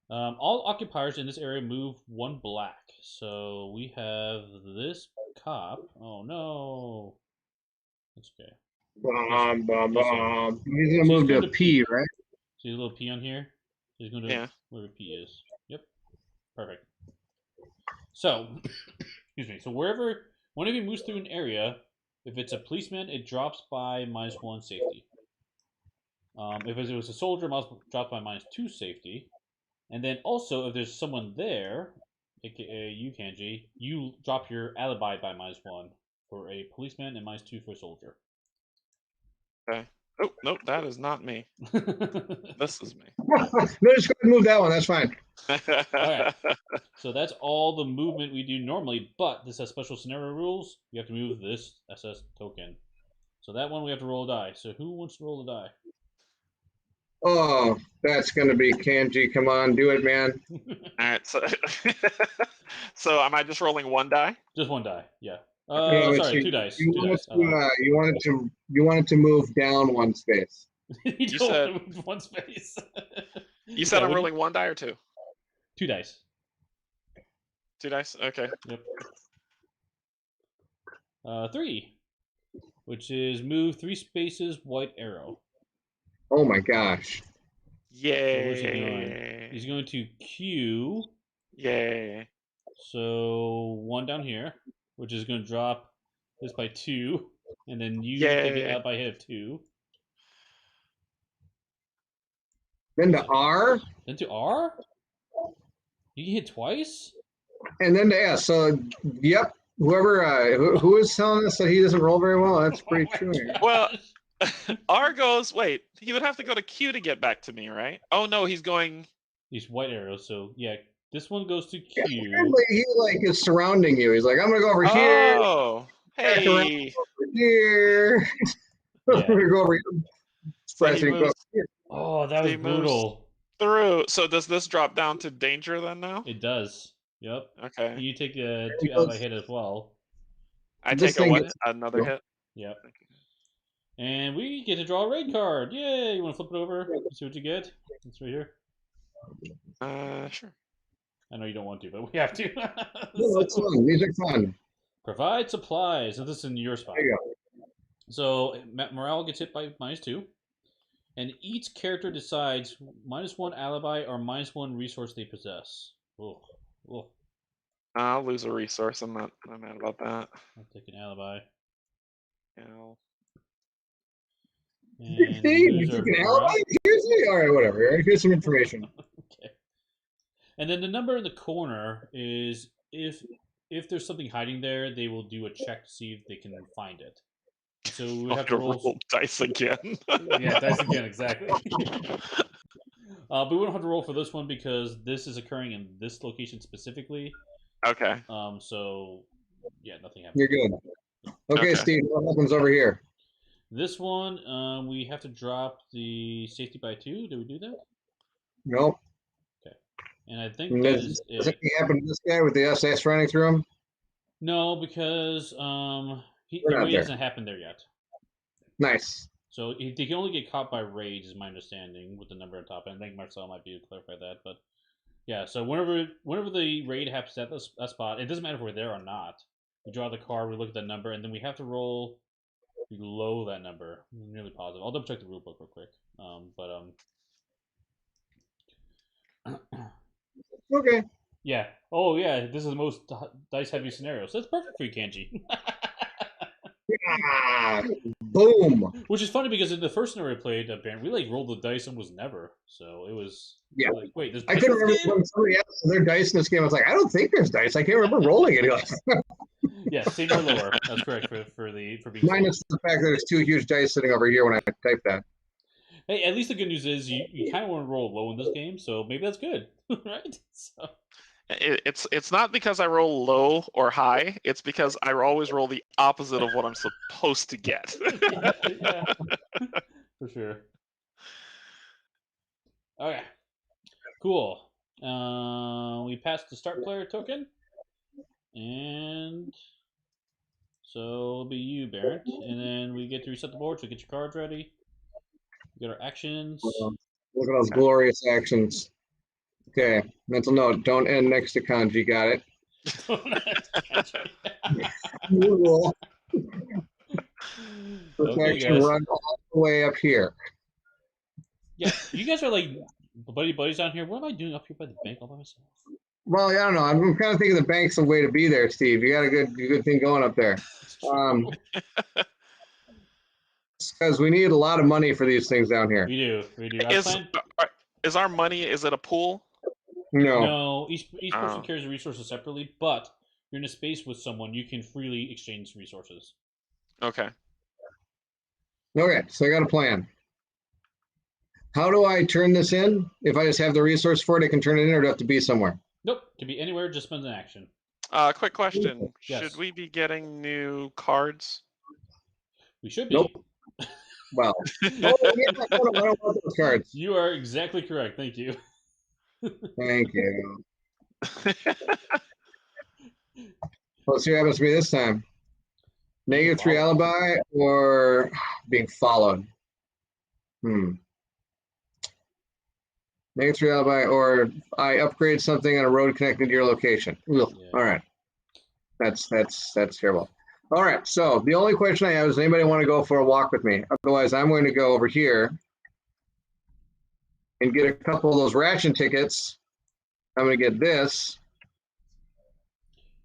All occupiers in this area move 1 black. So we have this cop. Oh no. That's okay. He's gonna So move he's to going a P, right? See a little P on here? He's going to Yeah. wherever P is. Yep. Perfect. So, excuse me. So wherever one of you moves through an area, if it's a policeman, it drops by -1 safety. If it was a soldier, it drops by -2 safety. And then also, if there's someone there, aka you, Canje, you drop your alibi by -1 for a policeman and -2 for a soldier. Okay. Oh, nope, that is not me. This is me. No, just go ahead and move that one. That's fine. Alright. So that's all the movement we do normally, but this has special scenario rules. You have to move this SS token. So that one we have to roll a die. So who wants to roll a die? Oh, that's gonna be Canje. Come on, do it, man. All right. So, so am I just rolling 1 die? Just 1 die. Yeah. Yeah, but Sorry, 2 dice. You 2 wanted dice. you wanted to move down 1 space. You don't said- want to move 1 space. You said Yeah, I'm what do rolling 1 die or 2? 2 dice. 2 dice. Okay. Yep. 3, which is move 3 spaces, white arrow. Oh my gosh. Yay. where's he going? He's going to Q. Yay. So 1 down here, which is going to drop this by 2, and then you Yay. get the alibi hit of 2. Then to R, Then to R. You can hit twice. and then to S. So, yep. Whoever who is telling us that he doesn't roll very well, that's pretty Oh my true. gosh. Well, R goes. Wait, he would have to go to Q to get back to me, right? Oh no, he's going. These white arrows. So yeah, this one goes to Yeah, Q. apparently he like is surrounding you. He's like, I'm gonna go over here, Oh, back around hey. over here. I'm Yeah. gonna go over here. So he Pressing go moves here. Oh, that was He moves- brutal. through. So does this drop down to danger then now? It does. Yep. Okay. You take a It 2 alibi goes- hit as well. I This take a thing what? gets- Another hit. Yep. And we get to draw a raid card. Yay! You want to flip it over? See what you get? It's right here. Sure. I know you don't want to, but we have to. No, that's fun. These are fun. Provide supplies. So this is in your spot. There you go. So morale gets hit by -2, and each character decides -1 alibi or -1 resource they possess. Oh, I'll lose a resource. I'm not mad about that. I'll take an alibi. Yeah. And Steve, you lose our took an morale. alibi? All right, whatever. Here's some information. Okay. And then the number in the corner is if there's something hiding there, they will do a check to see if they can find it. So we I'll have to roll. dice again. Yeah, dice again, exactly. But we don't have to roll for this one because this is occurring in this location specifically. Okay. So yeah, nothing happens. You're good. Okay, Okay. Steve, what happens over here? This one, we have to drop the safety by 2. Did we do that? Nope. And I think And that Does is does it. anything happen to this guy with the SS running through him? No, because We're not it there. hasn't happened there yet. Nice. So they can only get caught by rage, is my understanding, with the number on top. And I think Marcel might be able to clarify that. But yeah, so whenever the raid happens at that spot, it doesn't matter if we're there or not. We draw the card, we look at the number, and then we have to roll below that number. I'm nearly positive. I'll double check the rule book real quick. Okay. Yeah. Oh yeah, this is the most dice heavy scenario, so that's perfect for you, Kanji. Ah, boom. Which is funny because in the first scenario we played, Bairnt, we like rolled the dice and was never. So it was Yeah. like, wait, there's I dice couldn't in this remember game? when somebody asked their dice in this game. I was like, I don't think there's dice. I can't remember rolling it. Yeah, same or lower. That's correct for being Minus the fact that there's two huge dice sitting over here when I type that. Hey, at least the good news is you kind of want to roll low in this game, so maybe that's good, right? So It's not because I roll low or high. It's because I always roll the opposite of what I'm supposed to get. yeah, for sure. Okay, cool. We passed the start player token, and so it'll be you, Bairnt, and then we get to reset the board. So get your cards ready. We get our actions. Look at those glorious actions. Okay, mental note: don't end next to kanji. Got it. Cool. Okay, Action guys. run all the way up here. Yeah, you guys are like buddies down here. What am I doing up here by the bank all by myself? Well, I don't know. I'm kind of thinking the bank's the way to be there, Steve. You got a good thing going up there. Because we need a lot of money for these things down here. We do. Is our money? Is it a pool? No. Each person carries resources separately, but you're in a space with someone, you can freely exchange resources. Okay. Okay, so I got a plan. How do I turn this in? If I just have the resource for it, I can turn it in, or do I have to be somewhere? Nope, can be anywhere. Just spend an action. Quick question: Yes. Should we be getting new cards? We should be. Nope. Well, I don't want those cards. You are exactly correct. Thank you. Thank you. Let's see what happens to me this time. -3 alibi or being followed. -3 alibi or I upgrade something on a road connecting to your location. Yeah. All right. That's terrible. All right. So the only question I have is, anybody want to go for a walk with me? Otherwise, I'm going to go over here and get a couple of those ration tickets. I'm going to get this.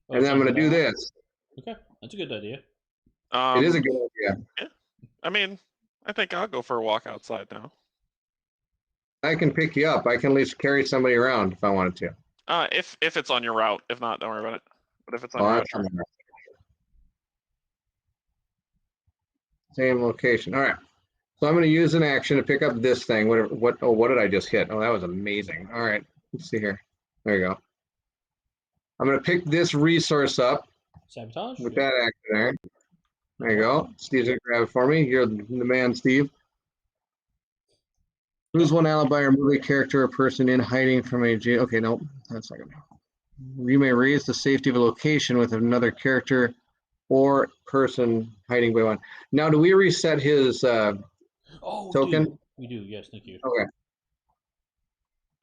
And then I'm going to do this. Okay, that's a good idea. It is a good idea. Yeah. I mean, I think I'll go for a walk outside now. I can pick you up. I can at least carry somebody around if I wanted to. If it's on your route. If not, don't worry about it. But if it's on your route, sure. Same location. All right. So I'm going to use an action to pick up this thing. What did I just hit? Oh, that was amazing. All right. Let's see here. There you go. I'm going to pick this resource up. Sabotage? With that action there. There you go. Steve's going to grab it for me. You're the man, Steve. Lose one alibi or movie character or person in hiding from a jail. Okay, no, that's not going to. You may raise the safety of a location with another character or person hiding by one. Now, do we reset his token? We do. Yes, thank you. Okay.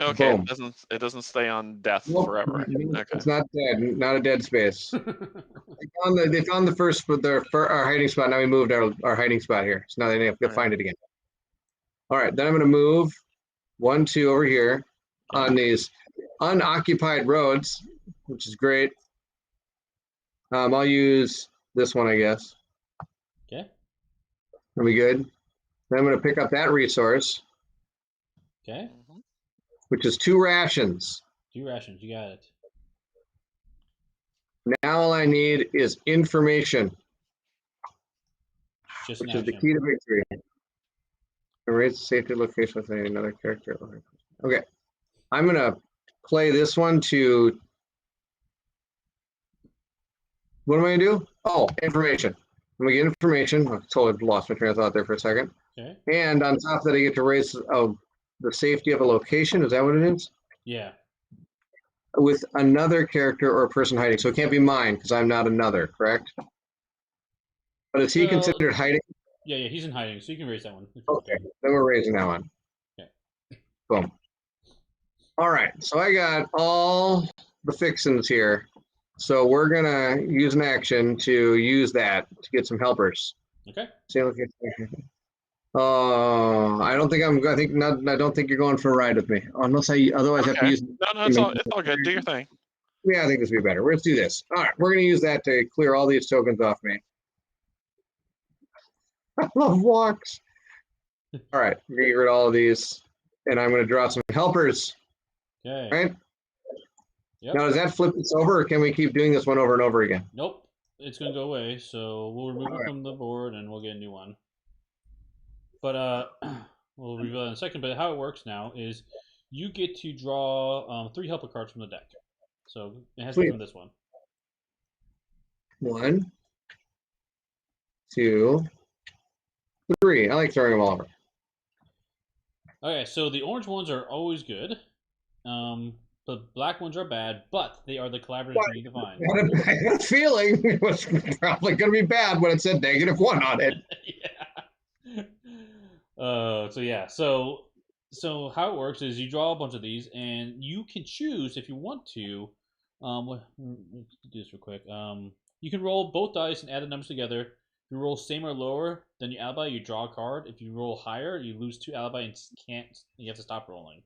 Okay. Boom. It doesn't stay on death forever. Okay. It's not dead. Not a dead space. They found the first with our hiding spot. Now we moved our hiding spot here. So now they have to find it again. All right. Then I'm going to move 1, 2 over here on these unoccupied roads, which is great. I'll use this one, I guess. Okay. Are we good? Then I'm going to pick up that resource. Okay. Which is 2 rations. 2 rations, you got it. Now all I need is information. Just which is the key to victory. Erase the safety location with another character. Okay. I'm going to play this one to. What am I going to do? Oh, information. I'm going to get information. I totally lost my train of thought there for a second. Okay. And on top of that, I get to raise the safety of a location. Is that what it is? Yeah. With another character or a person hiding. So it can't be mine because I'm not another, correct? But is he considered hiding? Yeah, yeah, he's in hiding, so you can raise that one. Okay, then we're raising that one. Okay. Boom. All right, so I got all the fixins here. So we're gonna use an action to use that to get some helpers. Okay. I don't think I think not. I don't think you're going for a ride with me, unless I otherwise have to use. No, it's all good. Do your thing. Yeah, I think this would be better. Let's do this. All right, we're gonna use that to clear all these tokens off me. I love walks. All right, we're gonna get rid of all of these, and I'm gonna draw some helpers. Okay. Right. Yep. Now, does that flip this over, or can we keep doing this one over and over again? Nope. It's gonna go away, so we'll remove it from the board and we'll get a new one. But we'll reveal that in a second. But how it works now is you get to draw 3 helper cards from the deck. So it has to be from this one. 1, 2, 3. I like throwing them all over. Okay, so the orange ones are always good. The black ones are bad, but they are the collaborators we need to find. I had a feeling it was probably going to be bad when it said -1 on it. Yeah. So how it works is you draw a bunch of these, and you can choose if you want to. Let's do this real quick. You can roll both dice and add the numbers together. If you roll same or lower than your alibi, you draw a card. If you roll higher, you lose 2 alibi and you have to stop rolling.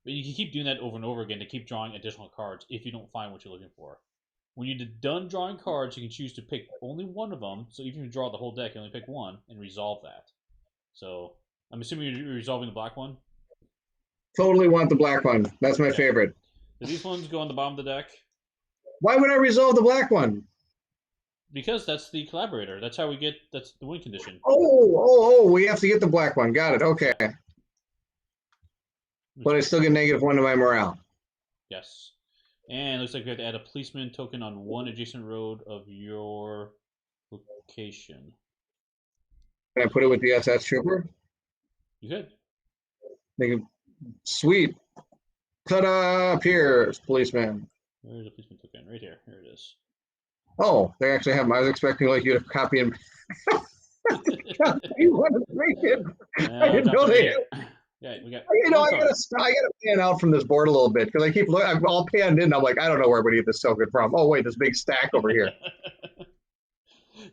But you can keep doing that over and over again to keep drawing additional cards if you don't find what you're looking for. When you're done drawing cards, you can choose to pick only one of them. So even if you draw the whole deck, you only pick one and resolve that. So I'm assuming you're resolving the black one? Totally want the black one. That's my favorite. Do these ones go on the bottom of the deck? Why would I resolve the black one? Because that's the collaborator. That's how we get, that's the win condition. Oh, we have to get the black one. Got it. Okay. But I still get -1 to my morale. Yes. And it looks like we have to add a policeman token on 1 adjacent road of your location. Can I put it with the SS Trooper? You could. Sweet. Ta-da! Up here, policeman. Where's the policeman token? Right here. Here it is. Oh, they actually have them. I was expecting like you to copy and you want to make it. I didn't know they. Yeah, we got. I gotta pan out from this board a little bit because I keep looking. I'm all panned in. I'm like, I don't know where we get this token from. Oh wait, this big stack over here.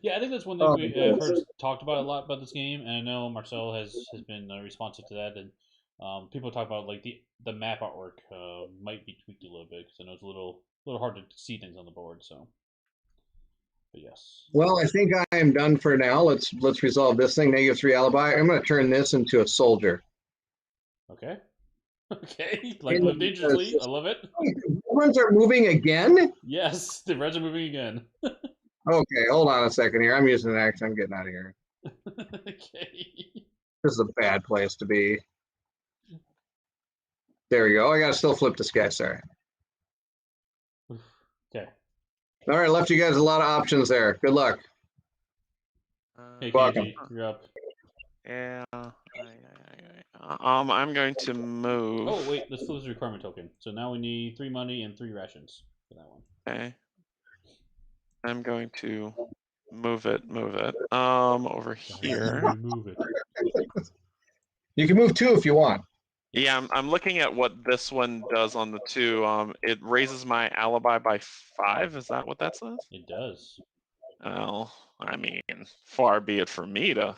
Yeah, I think that's one thing we have heard talked about a lot about this game, and I know Marcel has been responsive to that. And people talk about like the map artwork might be tweaked a little bit because I know it's a little hard to see things on the board. So, but yes. Well, I think I am done for now. Let's resolve this thing. -3 alibi. I'm going to turn this into a soldier. Okay. Okay. Like live dangerously. I love it. The ones are moving again? Yes, the reds are moving again. Okay, hold on a second here. I'm using an action. I'm getting out of here. Okay. This is a bad place to be. There we go. I gotta still flip this guy. Sorry. Okay. All right, left you guys a lot of options there. Good luck. Hey, Welcome. Canje, you're up. Yeah. I'm going to move. Oh wait, let's close the requirement token. So now we need 3 money and 3 rations for that one. Okay. I'm going to move it. Over here. Move it. You can move 2 if you want. Yeah, I'm looking at what this one does on the 2. It raises my alibi by 5. Is that what that says? It does. Well, I mean, far be it for me to,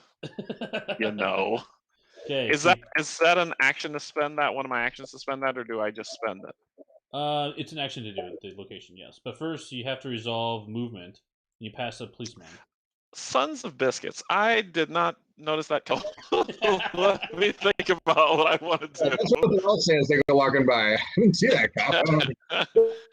you know. Okay. Is that an action to spend that? One of my actions to spend that, or do I just spend it? It's an action to do with the location, yes. But first, you have to resolve movement. You pass a policeman. Sons of biscuits! I did not notice that. Let me think about what I want to do. That's what they're all saying as they go walking by. I didn't see that cop.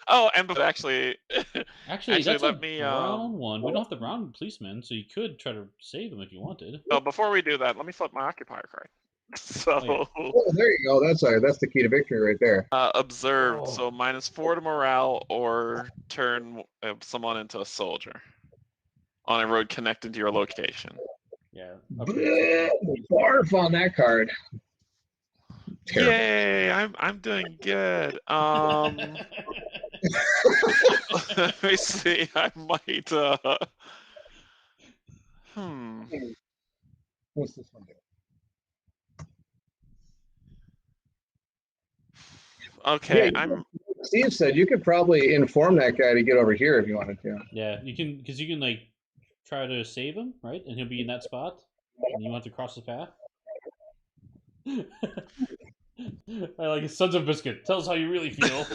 Oh, and but actually, that's let a me. brown one. We don't have the brown policeman, so you could try to save him if you wanted. Well, before we do that, let me flip my occupier card. So. Oh, there you go. That's the key to victory right there. Observed. So -4 to morale, or turn someone into a soldier on a road connected to your location. Yeah. Barf on that card. Terrible. Yay! I'm doing good. Let me see. I might. What's this one do? Okay, Yeah, Steve said you could probably inform that guy to get over here if you wanted to. Yeah, you can, because you can like try to save him, right? And he'll be in that spot, and you have to cross his path. I like Sons of Biscuit. Tell us how you really feel.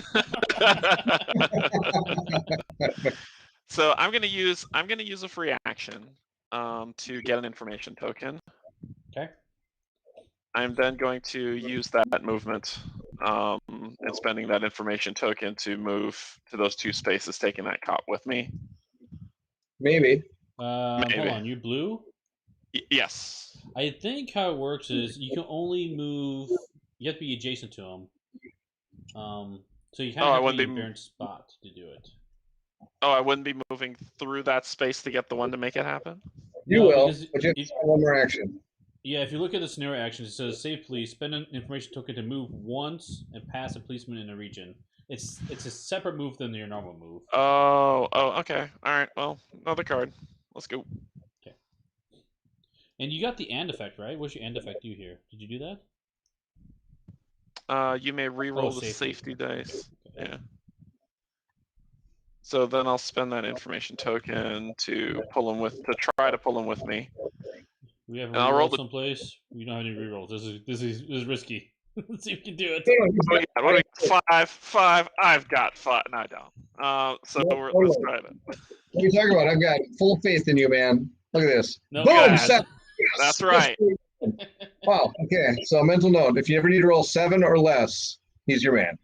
so I'm gonna use a free action to get an information token. Okay. I'm then going to use that movement and spending that information token to move to those two spaces, taking that cop with me. Maybe. Hold on, you're blue? Yes. I think how it works is you can only move. You have to be adjacent to him. So you kind of have to be in Bairnt's spot to do it. Oh, I wouldn't be moving through that space to get the one to make it happen? You will, but you have one more action. Yeah, if you look at the scenario actions, it says save police, spend an information token to move once and pass a policeman in a region. It's a separate move than your normal move. Oh, okay. All right. Well, another card. Let's go. Okay. And you got the and effect, right? What's your and effect do here? Did you do that? You may reroll the safety dice. Okay. Yeah. So then I'll spend that information token to try to pull him with me. We have a reroll someplace. We don't have any rerolls. This is risky. Let's see if we can do it. What do we, five. I've got 5. No, I don't. So let's try it. What are you talking about? I've got full faith in you, man. Look at this. No, boom! 7. Yes, that's right. Wow. Okay. So mental note: if you ever need to roll 7 or less, he's your man.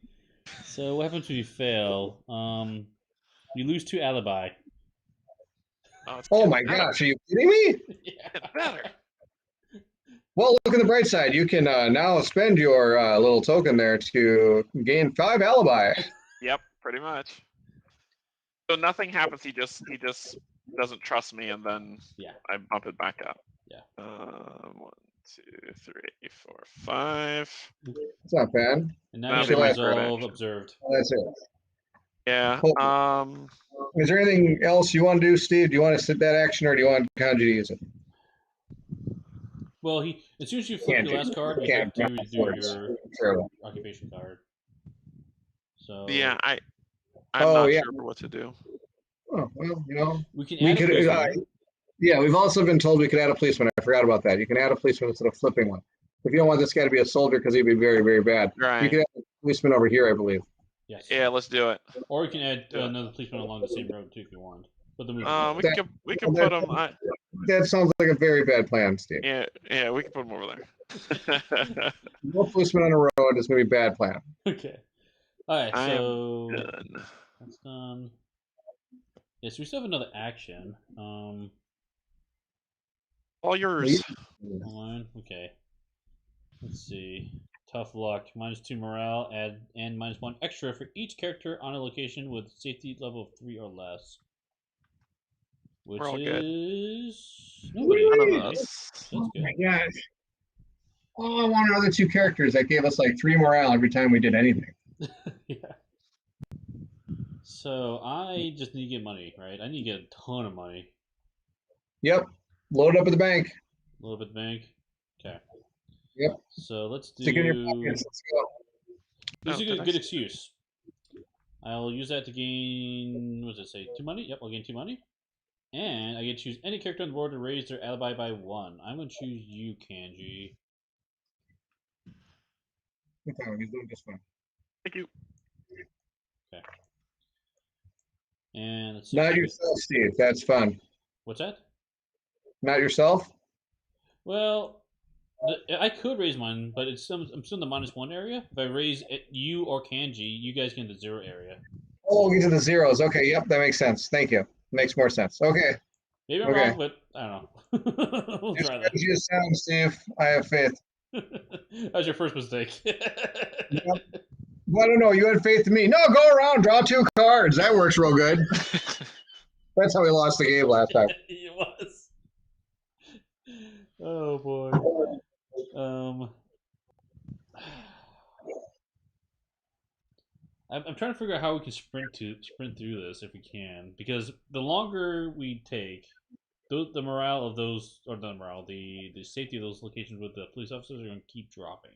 So what happens when you fail? You lose 2 alibi. Oh my gosh, are you kidding me? Yeah. It's better. Well, look at the bright side. You can now spend your little token there to gain 5 alibi. Yep, pretty much. So nothing happens. He just doesn't trust me, and then I bump it back up. Yeah. 1, 2, 3, 4, 5. It's not bad. And now you have resolve observed. Oh, that's it. Yeah. Is there anything else you want to do, Steve? Do you want to sit that action, or do you want Canje to use it? Well, as soon as you flip your last card, you have to do your occupation card. So yeah, I'm not sure what to do. Oh, well, we can add a policeman. Yeah, we've also been told we could add a policeman. I forgot about that. You can add a policeman instead of flipping one. If you don't want this guy to be a soldier because he'd be very, very bad, right. You can add a policeman over here, I believe. Yes. Yeah, let's do it. Or you can add another policeman along the same road too if you want. But the we can put him. That sounds like a very bad plan, Steve. Yeah, we can put him over there. No policeman on a road is going to be a bad plan. Okay. All right, so that's done. Yes, we still have another action. All yours. Hold on. Okay. Let's see. Tough luck. -2 morale. Add and -1 extra for each character on a location with safety level of 3 or less. Which is none of us. Oh my gosh. Oh, I want our other 2 characters that gave us like 3 morale every time we did anything. Yeah. So I just need to get money, right? I need to get a ton of money. Yep. Load up at the bank. Load up at the bank. Okay. Yep. So let's do. Stick in your pockets. Let's go. This is a good excuse. I'll use that to gain. What does it say? 2 money. Yep, I'll gain 2 money. And I get to choose any character on the board to raise their alibi by 1. I'm going to choose you, Canje. Okay, he's doing just fine. Thank you. Okay. And let's see. Not yourself, Steve. That's fun. What's that? Not yourself? Well, I could raise mine, but I'm still in the -1 area. If I raise you or Canje, you guys get in the 0 area. Oh, these are the zeros. Okay, yep, that makes sense. Thank you. Makes more sense. Okay. Maybe I'm wrong, but I don't know. We'll try that. You sound, Steve. I have faith. That was your first mistake. Yep. Well, I don't know. You had faith in me. No, go around, draw 2 cards. That works real good. That's how we lost the game last time. It was. Oh boy. I'm trying to figure out how we can sprint through this if we can, because the longer we take, the morale of those, or the morale, the safety of those locations with the police officers are going to keep dropping.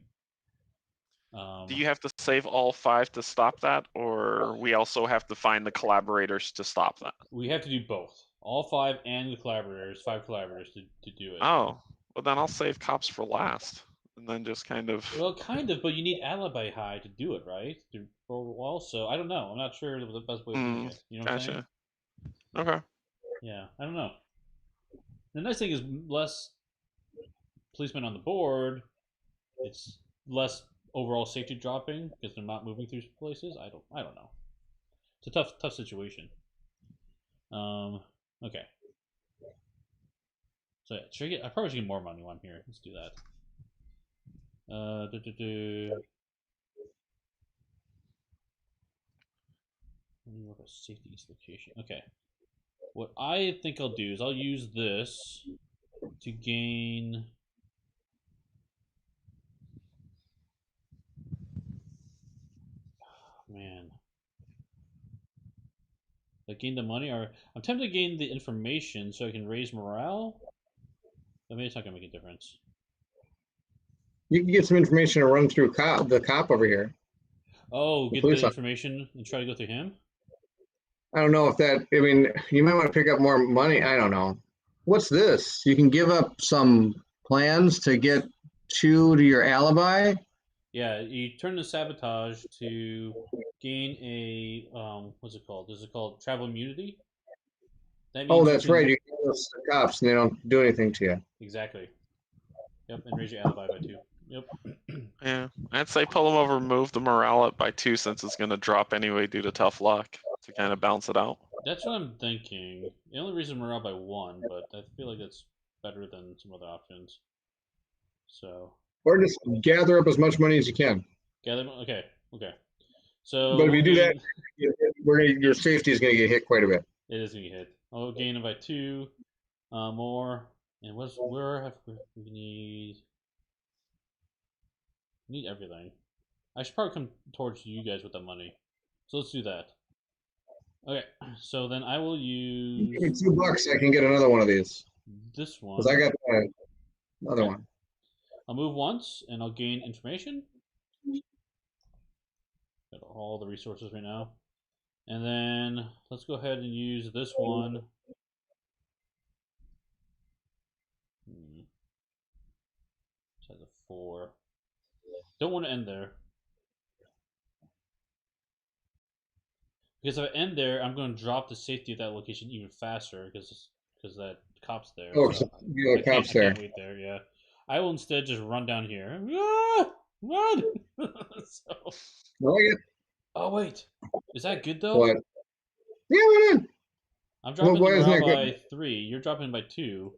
Do you have to save all 5 to stop that, or we also have to find the collaborators to stop that? We have to do both. All 5 and the collaborators, 5 collaborators to do it. Oh, well then I'll save cops for last, and then just kind of. Well, kind of, but you need alibi high to do it, right? Also, I don't know. I'm not sure the best way of doing it. You know what I'm saying? Gotcha. Okay. Yeah, I don't know. The nice thing is less policemen on the board. It's less overall safety dropping because they're not moving through places. I don't know. It's a tough situation. Okay. So yeah, I probably should get more money while I'm here. Let's do that. What a safety location. Okay. What I think I'll do is I'll use this to gain. Man. I gain the money, or I'm tempted to gain the information so I can raise morale. But maybe it's not gonna make a difference. You can get some information to run through the cop over here. Oh, get the information and try to go through him? I don't know if that, I mean, you might want to pick up more money. I don't know. What's this? You can give up some plans to get to your alibi? Yeah, you turn the sabotage to gain a, what's it called? Is it called travel immunity? That means that's right. You can go to the cops and they don't do anything to you. Exactly. Yep, and raise your alibi by 2. Yep. Yeah, I'd say pull them over, move the morale up by 2 since it's going to drop anyway due to tough luck to kind of balance it out. That's what I'm thinking. The only reason morale by 1, but I feel like that's better than some other options. So. Or just gather up as much money as you can. Okay. So. But if you do that, your safety is going to get hit quite a bit. It is going to get hit. I'll gain it by 2 more. And where have we need everything. I should probably come towards you guys with the money. So let's do that. Okay, so then I will use. Give me $2, I can get another one of these. This one. Because I got another one. I'll move once and I'll gain information. Got all the resources right now. And then let's go ahead and use this one. This has a 4. Don't want to end there. Because if I end there, I'm going to drop the safety of that location even faster because that cop's there. Oh, so the cop's there. I can't wait there, yeah. I will instead just run down here. Ah, run! So. Oh, wait. Is that good, though? What? Yeah, why not? I'm dropping the morale by 3. You're dropping by 2.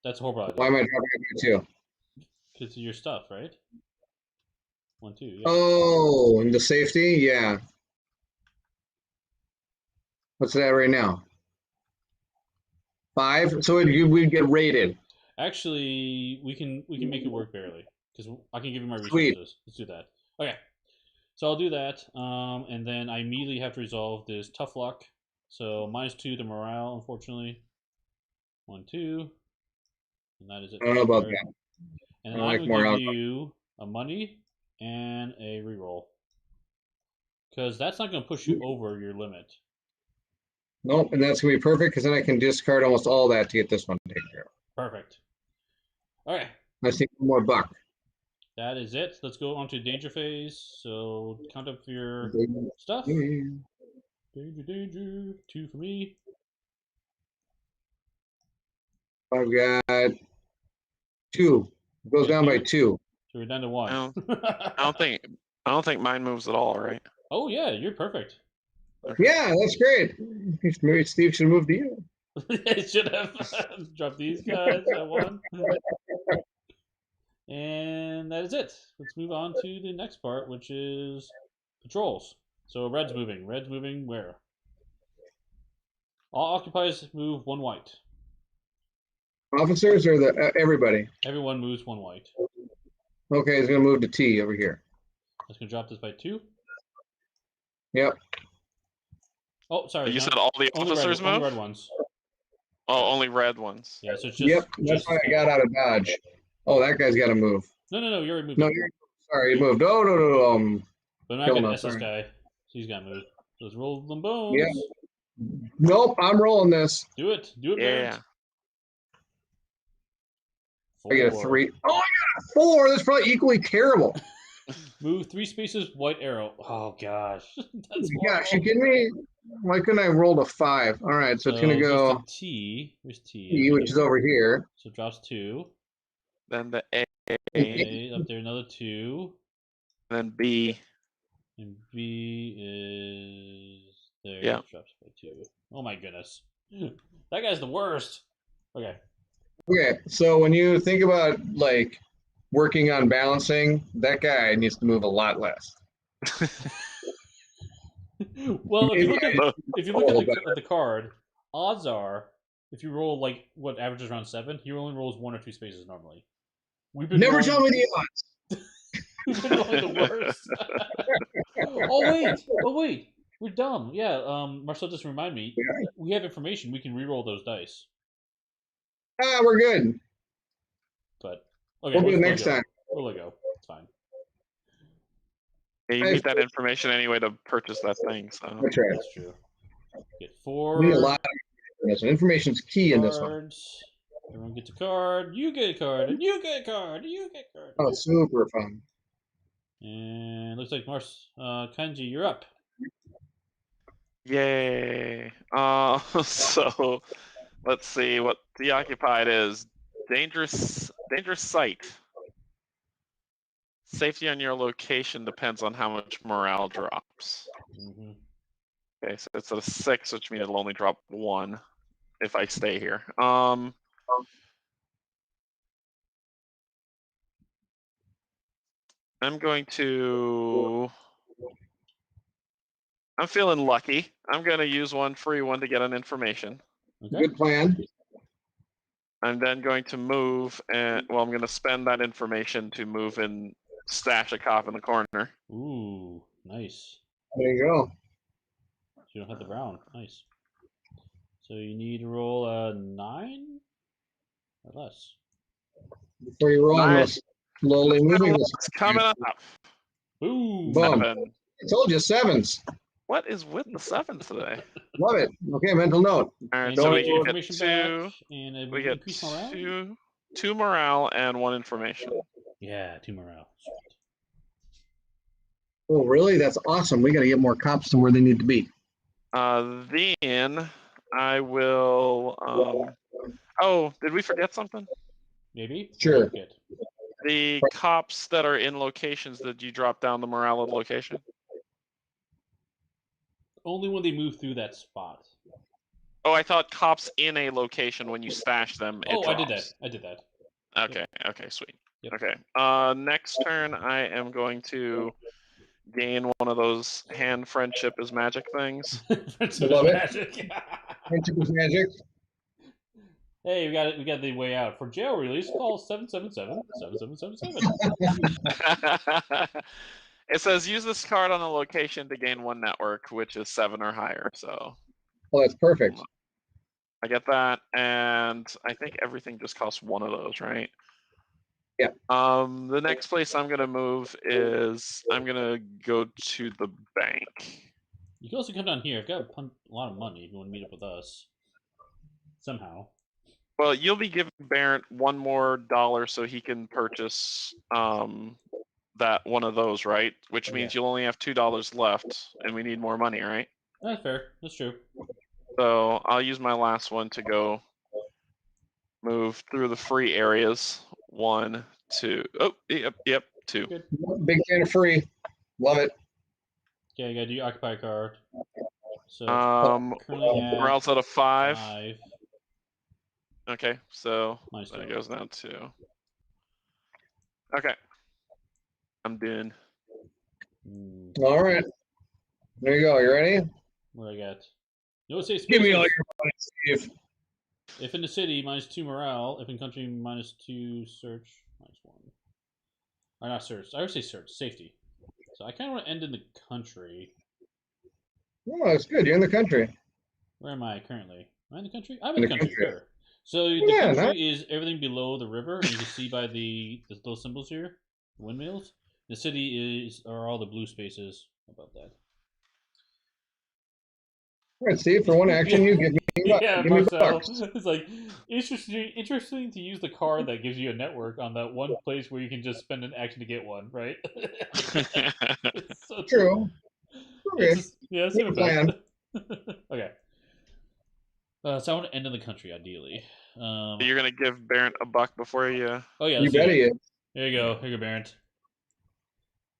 That's horrible idea. Why am I dropping it by 2? Because of your stuff, right? 1, 2, yeah. Oh, and the safety? Yeah. What's that right now? 5? So we'd get rated. Actually, we can make it work barely. Because I can give you my resources. Sweet. Let's do that. Okay. So I'll do that. And then I immediately have to resolve this tough luck. So -2 to morale, unfortunately. 1, 2. And that is it. I don't know about that. And then I'm going to give you a money and a reroll. Because that's not going to push you over your limit. Nope, and that's going to be perfect because then I can discard almost all that to get this one taken care of. Perfect. All right. I think one more buck. That is it. Let's go on to danger phase. So count up your stuff. Danger. 2 for me. I've got 2. It goes down by 2. So we're down to 1. I don't think mine moves at all, right? Oh yeah, you're perfect. Yeah, that's great. Maybe Steve should move to you. I should have dropped these guys at 1. And that is it. Let's move on to the next part, which is patrols. So red's moving. Red's moving where? All occupiers move 1 white. Officers or everybody? Everyone moves 1 white. Okay, it's going to move to T over here. That's going to drop this by 2. Yep. Oh, sorry. You said all the officers move? Only red ones. Oh, only red ones. Yeah, so it's just. Yep, that's why I got out of dodge. Oh, that guy's got to move. No, you already moved. No, sorry, he moved. Oh, no. But I'm not killing gonna us, S this sorry. guy. Let's move. Let's roll them bones. Yeah. Nope, I'm rolling this. Do it, Yeah. Bairnt. I get a 3. Oh, I got a 4. That's probably equally terrible. Move 3 spaces, white arrow. Oh gosh, that's Gosh, you horrible. kidding me? Why couldn't I roll a 5? All right, so it's gonna go goes to T. Where's T? E, which is over here. So it drops 2. Then the A. A up there, another 2. Then B. And B is there. Yeah. Drops by 2. Oh my goodness, that guy's the worst. Okay. Okay, so when you think about like working on balancing, that guy needs to move a lot less. Well, if you look Maybe at the card, odds are if you roll like what averages around 7, he only rolls 1 or 2 spaces normally. Never tell me the odds. We've been rolling the worst. Oh wait, we're dumb. Yeah, Marcel just reminded me. Yeah. We have information. We can re-roll those dice. Ah, we're good. But okay, We'll do it let's next time. We'll let go. It's fine. Yeah, you need that information anyway to purchase that thing. So That's right. That's true. Get 4. We need a lot of information. Information's key in this one. cards. Everyone gets a card. You get a card, and you get a card, and you get a card. Oh, super fun. And looks like Canje, you're up. yay. So let's see what the occupied is. Dangerous site. Safety on your location depends on how much morale drops. Mm-hmm. Okay, so it's at a 6, which means it'll only drop 1 if I stay here. I'm feeling lucky. I'm going to use one free one to get an information. Okay. Good plan. I'm then going to move, and well, I'm going to spend that information to move and stash a cop in the corner. Ooh, nice. There you go. So you don't have the brown. Nice. So you need to roll a 9 or less. Before you roll, Nice. slowly moving this. It's coming up. Boom. Boom. 7. I told you 7s. What is with the 7s today? Love it. Okay, mental note. All right, And so you we get your get information back, 2. and We get increase morale? 2 morale and 1 information. Yeah, 2 morale. Sweet. Oh, really? That's awesome. We got to get more cops to where they need to be. Then I will. Oh, did we forget something? Maybe? Sure. Good. The cops that are in locations that you drop down the morale of the location. Only when they move through that spot. Oh, I thought cops in a location when you stash them. Oh, I drops. did that. Okay. Okay. Sweet. Yep. Okay. Next turn, I am going to gain one of those hand friendship is magic things. Friendship Love is it. magic. Friendship is magic. Hey, we got it. We got the way out. For jail release, call 777-7777. It says use this card on a location to gain 1 network, which is 7 or higher. So Oh, that's perfect. I get that, and I think everything just costs 1 of those, right? Yeah. The next place I'm gonna move is I'm gonna go to the bank. You can also come down here. I've got a lot of money if you want to meet up with us. Somehow. Well, you'll be giving Bairnt $1 more so he can purchase that one of those, right? Which means you'll only have $2 left, and we need more money, right? That's fair. That's true. So I'll use my last one to go move through the free areas. 1, 2. Oh, yep, 2. Good. Big fan of free. Love it. Okay, you gotta do your occupy card. So Currently morale's at a 5. 5. Okay, so Nice that job. goes down to. Okay, I'm done. All right. There you go. You ready? What I got? No safe spaces. Give me all your money, Steve. If in the city, -2 morale. If in country, -2 search, -1. Or not search. I would say search. Safety. So I kind of want to end in the country. Oh, that's good. You're in the country. Where am I currently? Am I in the country? I'm in the country, sure. So the country is everything below the river, and you can see by those symbols here, the windmills. The city are all the blue spaces. How about that? All right, Steve, for one action, you give me yeah, give Marcel. me bucks. It's like interesting to use the card that gives you a network on that one place where you can just spend an action to get one, right? It's so True. Okay. Yeah, it's Good plan. Okay. So I want to end in the country, ideally. You're gonna give Bairnt a buck before you. Oh yeah, You bet he is. There you go. Here you go, Bairnt.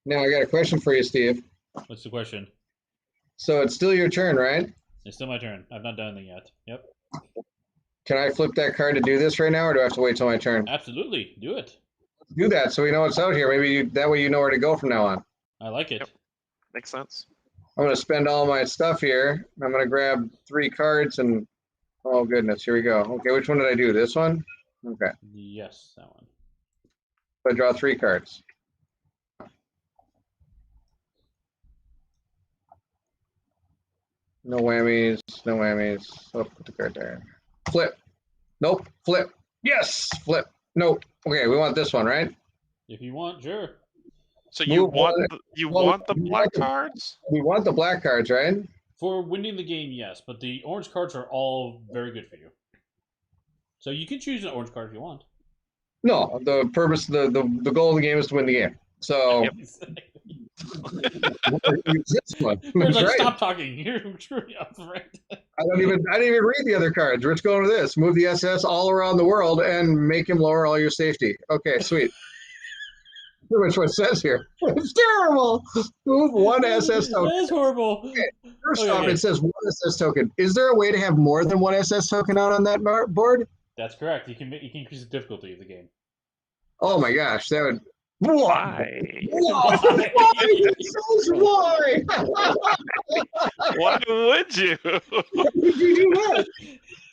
Now I got a question for you, Steve. What's the question? So it's still your turn, right? It's still my turn. I've not done anything yet. Yep. Can I flip that card to do this right now, or do I have to wait till my turn? Absolutely. Do it. Do that so we know what's out here. Maybe that way you know where to go from now on. I like it. Yep. Makes sense. I'm going to spend all my stuff here. I'm going to grab 3 cards and, oh goodness, here we go. Okay, which one did I do? This one? Okay. Yes, that one. So I draw 3 cards. No whammies, no whammies. Oh, put the card there. Flip. Nope, flip. Yes, flip. Nope. Okay, we want this one, right? If you want, sure. So you want the black cards? We want the black cards, right? For winning the game, yes, but the orange cards are all very good for you. So you can choose an orange card if you want. No, the purpose, the goal of the game is to win the game. So Yep. this one. Like, right. Stop talking. You're truly right. I didn't even read the other cards. Let's go to this. Move the SS all around the world and make him lower all your safety. Okay, sweet. Pretty much what it says here. It's terrible. Move 1 SS token. That is horrible. Okay. First off, it says 1 SS token. Is there a way to have more than 1 SS token out on that board? That's correct. You can increase the difficulty of the game. Oh my gosh, that would. Why? Why? Why? Why would you? Why would you do that?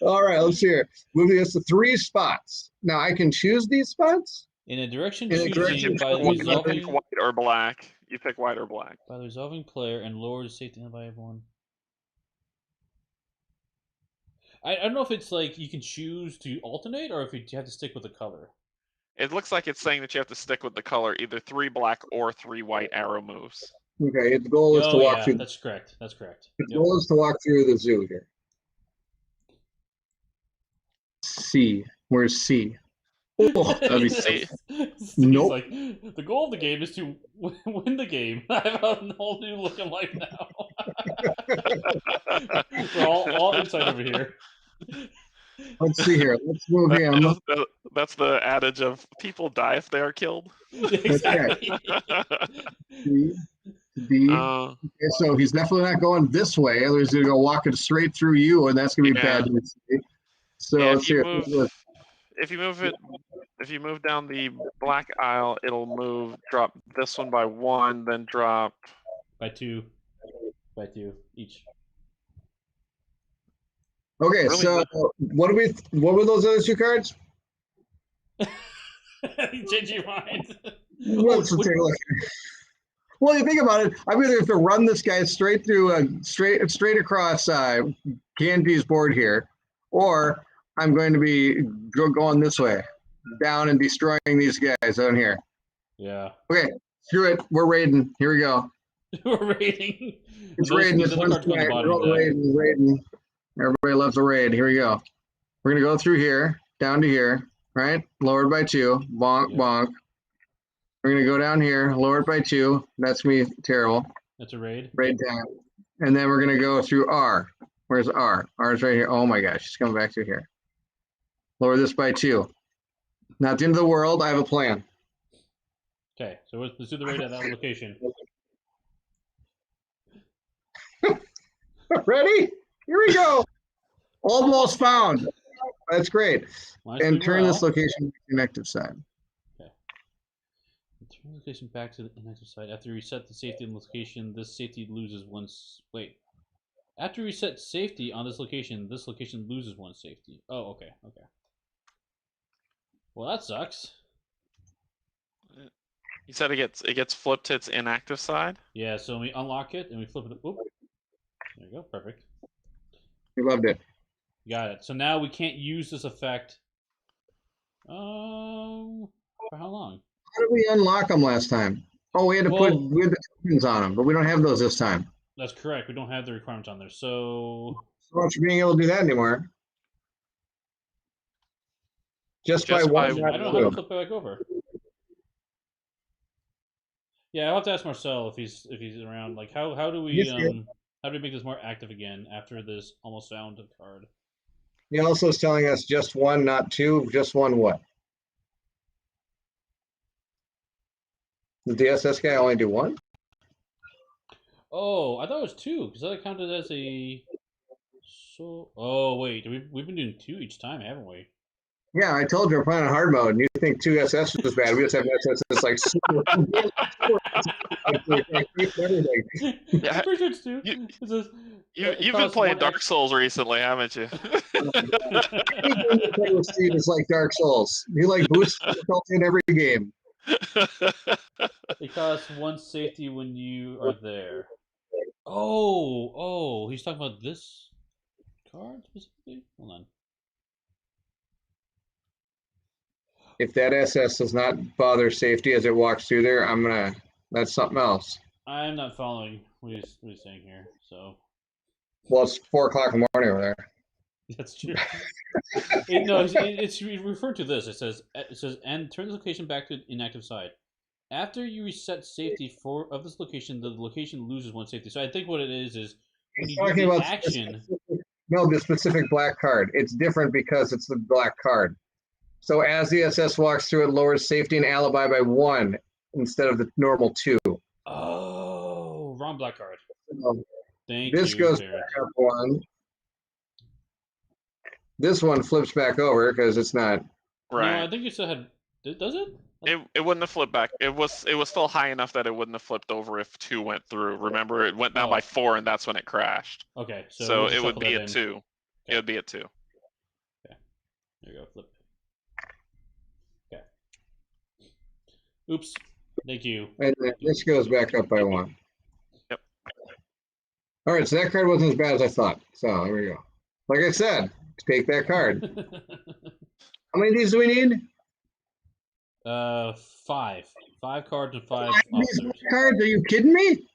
All right, let's hear it. Moving us to 3 spots. Now I can choose these spots? In a direction In a choosing direction by the You resolving pick white or black. You pick white or black. by the resolving player and lower the safety by everyone. I don't know if it's like you can choose to alternate or if you have to stick with the color. It looks like it's saying that you have to stick with the color, either 3 black or 3 white arrow moves. Okay, the goal is to walk through. That's correct. That's correct. The goal is to walk through the zoo here. C. Where's C? Oh, that'd be C. Nope. Like, the goal of the game is to win the game. I have a whole new look in life now. We're all inside over here. Let's see here. Let's move him. That's the adage of people die if they are killed. Exactly. D. Okay, so he's definitely not going this way. Otherwise, he's going to go walking straight through you, and that's going to be bad news. So yeah, let's see. If you move down the black aisle, it'll drop this one by 1, then drop by 2 each. Okay, really so what were those other 2 cards? Change your mind. Let's take a look. Well, you think about it. I'm going to have to run this guy straight through straight across Canje's board here, or I'm going to be going this way, down and destroying these guys down here. Yeah. Okay, screw it. We're raiding. Here we go. We're raiding. It's raiding. It's one tonight. Raiding. Everybody loves a raid. Here we go. We're going to go through here, down to here, right? Lowered by 2. Bonk, bonk. We're going to go down here, lowered by 2. That's me. Terrible. That's a raid. Raid down. And then we're going to go through R. Where's R? R is right here. Oh my gosh. She's coming back through here. Lower this by 2. Not the end of the world. I have a plan. Okay, so let's do the raid at that location. Ready? Here we go. Almost found. That's great. And turn this location to the inactive side. Okay. Turn the location back to the inactive side. After you reset the safety in the location, this safety loses 1. Wait. After you reset safety on this location loses 1 safety. Oh, okay. Okay. Well, that sucks. You said it gets flipped to its inactive side? Yeah, so we unlock it and we flip it. Oop. There you go. Perfect. You loved it. Got it. So now we can't use this effect. For how long? How did we unlock them last time? Oh, we had to put tokens on them, but we don't have those this time. That's correct. We don't have the requirements on there. So So you're being able to do that anymore. Just by one. I don't know how to flip back over. Yeah, I'll have to ask Marcel if he's around. Like, how do we make this more active again after this almost found card? He also is telling us just one, not two. Just one what? Did the SS guy only do one? Oh, I thought it was two because that counted as a. So, oh wait, we've been doing two each time, haven't we? Yeah, I told you we're playing on hard mode, and you think two SS is bad. We just have SS that's like super. Yeah. I'm pretty sure it's two. You've been playing Dark Souls recently, haven't you? It's like Dark Souls. You like boosts difficulty in every game. It costs one safety when you are there. Oh, he's talking about this card specifically? Hold on. If that SS does not bother safety as it walks through there, that's something else. I'm not following what he's saying here, so. Well, it's 4 o'clock in the morning over there. That's true. It's referring to this. It says, and turn the location back to inactive side. After you reset safety of this location, the location loses one safety. So I think what it is when you do the action. The specific black card. It's different because it's the black card. So as the SS walks through, it lowers safety and alibi by 1 instead of the normal 2. Oh, wrong black card. This goes back up 1. This one flips back over because it's not. Right. No, I think you still had. Does it? It wouldn't have flipped back. It was still high enough that it wouldn't have flipped over if 2 went through. Remember, it went down by 4, and that's when it crashed. Okay, so it would be at 2. Okay. It would be at 2. Okay, there you go. Flip. Okay. Oops. Thank you. And this goes back up by 1. Yep. All right, so that card wasn't as bad as I thought. So there we go. Like I said, take that card. How many of these do we need? 5. 5 cards and 5 these cards? Are you kidding me?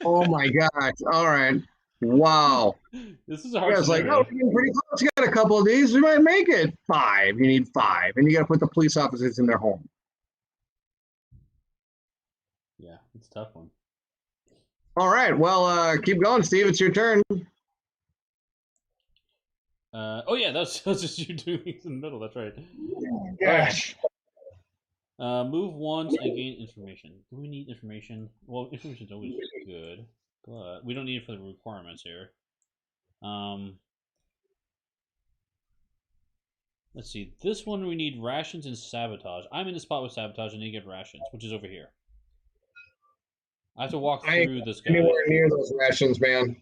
Oh my gosh! All right. Wow. This is a hard. I was like, oh, we're getting pretty close. You got a couple of these. We might make it. 5. You need 5, and you got to put the police officers in their home. Yeah, it's a tough one. All right. Well, keep going, Steve. It's your turn. Oh yeah, that's just you doing things in the middle. That's right. Gosh. Move once and gain information. Do we need information? Well, information is always good, but we don't need it for the requirements here. Let's see. This one we need rations and sabotage. I'm in the spot with sabotage and you get rations, which is over here. I have to walk through this guy. Anywhere near those rations, man.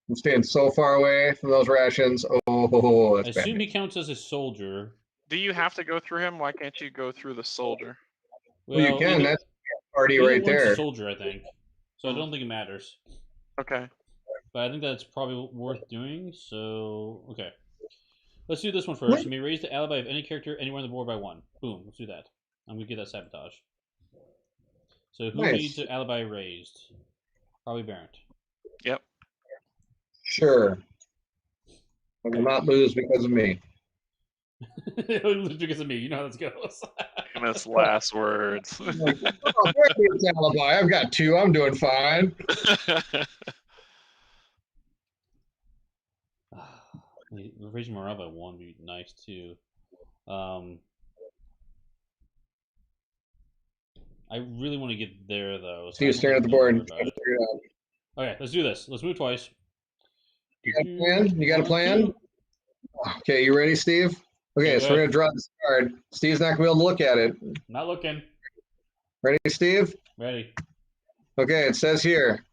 I'm staying so far away from those rations. Oh, that's I assume bad. he counts as a soldier. Do you have to go through him? Why can't you go through the soldier? Well, you can. That's party right there. A soldier, I think. So I don't think it matters. Okay. But I think that's probably worth doing. So okay, let's do this one first. You may raise the alibi of any character anywhere on the board by 1. Boom. Let's do that. I'm gonna get that sabotage. So who needs an alibi raised? Probably Bairnt. Yep. Sure. I will not lose because of me. Lose because of me. You know how this goes. Famous last words. It's alibi. I've got 2. I'm doing fine. Raising morale by 1 would be nice too. I really want to get there though. So you stare at the board. Okay, let's do this. Let's move twice. You got a plan? You got a plan? Okay, you ready, Steve? Okay, so we're going to draw this card. Steve's not going to be able to look at it. Not looking. Ready, Steve? Ready. Okay, it says here,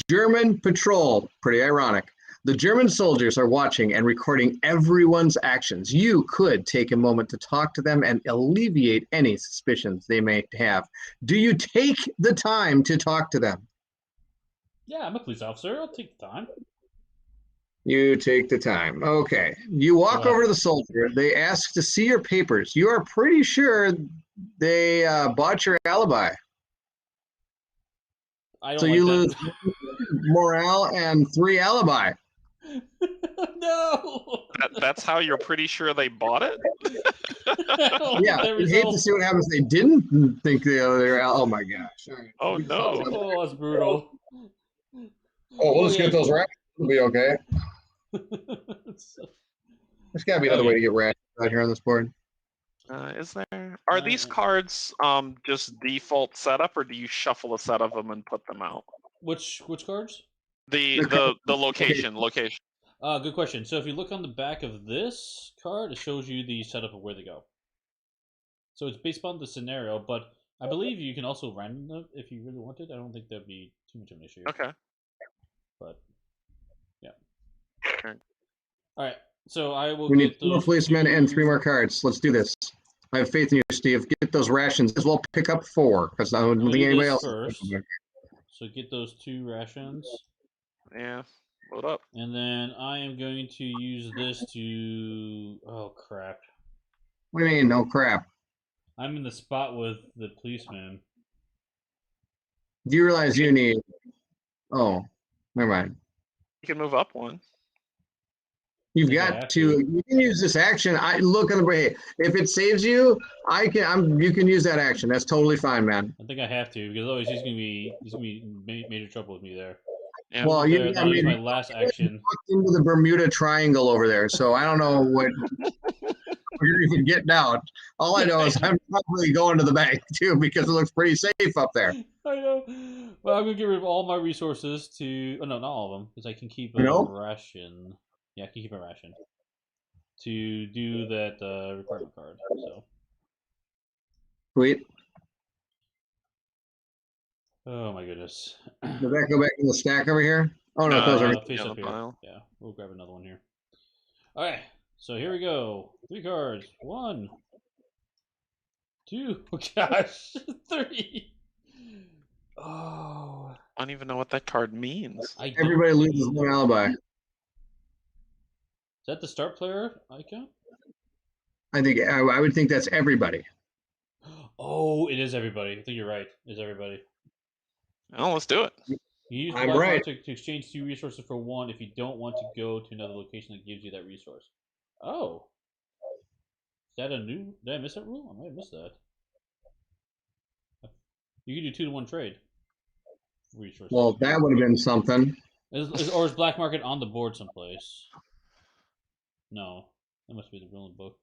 German patrol. Pretty ironic. The German soldiers are watching and recording everyone's actions. You could take a moment to talk to them and alleviate any suspicions they may have. Do you take the time to talk to them? Yeah, I'm a police officer. I'll take the time. You take the time. Okay. You walk over to the soldier. They ask to see your papers. You are pretty sure they bought your alibi. I don't So like you that. lose morale and 3 alibi. No. That's how you're pretty sure they bought it? Yeah, I hate to see what happens. They didn't think the other. Oh my gosh! All right. Oh no. Oh, that's brutal. Oh, we'll just get those rations. It'll be okay. So- There's got to be another way to get rations out here on this board. Is there? Are these cards just default setup, or do you shuffle a set of them and put them out? which cards? The location. Good question. So if you look on the back of this card, it shows you the setup of where they go. So it's based on the scenario, but I believe you can also random them if you really wanted. I don't think that'd be too much of an issue. Okay. But yeah. Okay. All right. So I will. We need get 2 more those policemen and 3 two- more cards. Let's do this. I have faith in you, Steve. Get those rations as well. Pick up 4 because I don't We'll think do anybody this else. first. So get those 2 rations. Yeah. Load up. And then I am going to use this to. Oh crap! What do you mean? No crap. I'm in the spot with the policeman. Do you realize you need? Oh, never mind. You can move up 1. You've think I got have to. You can use this action. I look on the way. If it saves you, I can. You can use that action. That's totally fine, man. I think I have to because otherwise he's gonna be major trouble with me there. Yeah. Well, you Then I'll use my last action. walked into the Bermuda Triangle over there, so I don't know what you're even getting out. All I know is I'm probably going to the bank too because it looks pretty safe up there. I know. Well, I'm gonna get rid of all my resources to. Oh no, not all of them because I can keep a No? ration. Yeah, I can keep a ration to do that requirement card. So. Sweet. Oh my goodness. Does that go back in the stack over here? Oh no, it goes over. Face Yeah, up the here. pile. Yeah, we'll grab another one here. All right, so here we go. 3 cards. 1, 2. Oh gosh, 3. Oh, I don't even know what that card means. Everybody loses 1 alibi. Is that the start player icon? I think I would think that's everybody. Oh, it is everybody. I think you're right. It's everybody. Oh, let's do it. You use the I'm lifeline right. to exchange 2 resources for 1 if you don't want to go to another location that gives you that resource. Oh. Is that a new... Did I miss that rule? I might have missed that. You can do 2-to-1 trade. Resources. Well, that would have been something. Or is black market on the board someplace? No. That must be the rule in the book.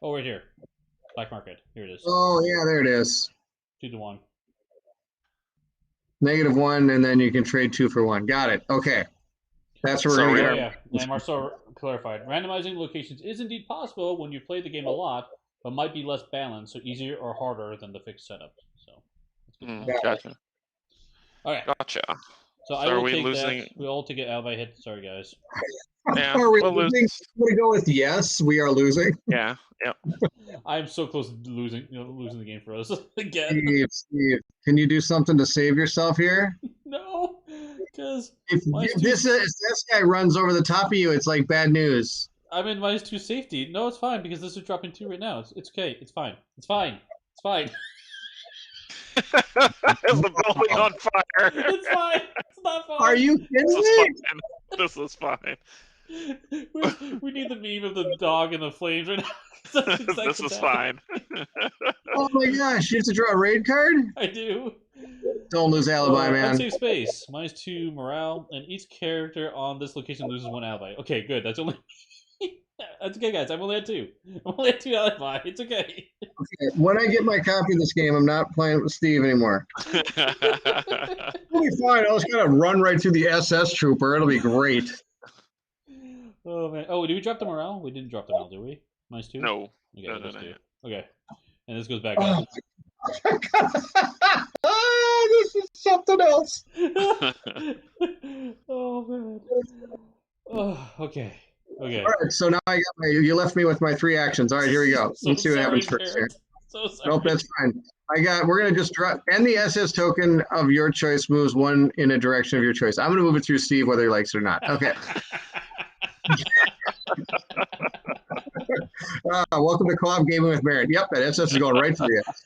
Oh, right here. Black market. Here it is. Oh yeah, there it is. 2-to-1. -1, and then you can trade 2 for 1. Got it. Okay. That's where we're So gonna get Oh, our. yeah. Yeah, Marcel clarified. Randomizing locations is indeed possible when you play the game a lot, but might be less balanced, so easier or harder than the fixed setup. So, that's good to know. Gotcha. All right. Gotcha. So I So are will we take losing- that. We all take an alibi hit. Sorry, guys. Yeah, Are we we'll lose. losing? I'm gonna go with yes. We are losing. Yeah. Yep. I'm so close to losing the game for us again. Steve, can you do something to save yourself here? No, because If this guy runs over the top of you, it's like bad news. I'm in -2 safety. No, it's fine because this is dropping 2 right now. It's okay. It's fine. It's fine. It's fine. Is the building on fire? It's fine. It's not fine. Are you This kidding is me? fine. This is fine. We need the meme of the dog and the flames right now. That's exactly This what's is happening. fine. Oh my gosh! You have to draw a raid card. I do. Don't lose alibi, man. Unsave space. -2 morale, and each character on this location loses 1 alibi. Okay, good. That's only. That's okay, guys. I'm only at 2. I'm only at 2 alibi. It's okay. Okay, when I get my copy of this game, I'm not playing with Steve anymore. It'll be fine. I'll just kind of run right through the SS trooper. It'll be great. Oh man. Oh, did we drop the morale? We didn't drop the morale, did we? -2. No. Okay, No, let's no, do. no. Okay. And this goes back Oh, up. this is something else. Oh man. Oh, okay. Okay. All right, so now I got my. You left me with my 3 actions. All right, here we go. So Let's see what sorry, happens first here. Bairnt. So sorry. Nope, that's fine. We're gonna just drop, and the SS token of your choice moves 1 in a direction of your choice. I'm gonna move it through Steve whether he likes it or not. Okay. Welcome to Co-op Gaming with Bairnt. Yep, that SS is going right to the ass.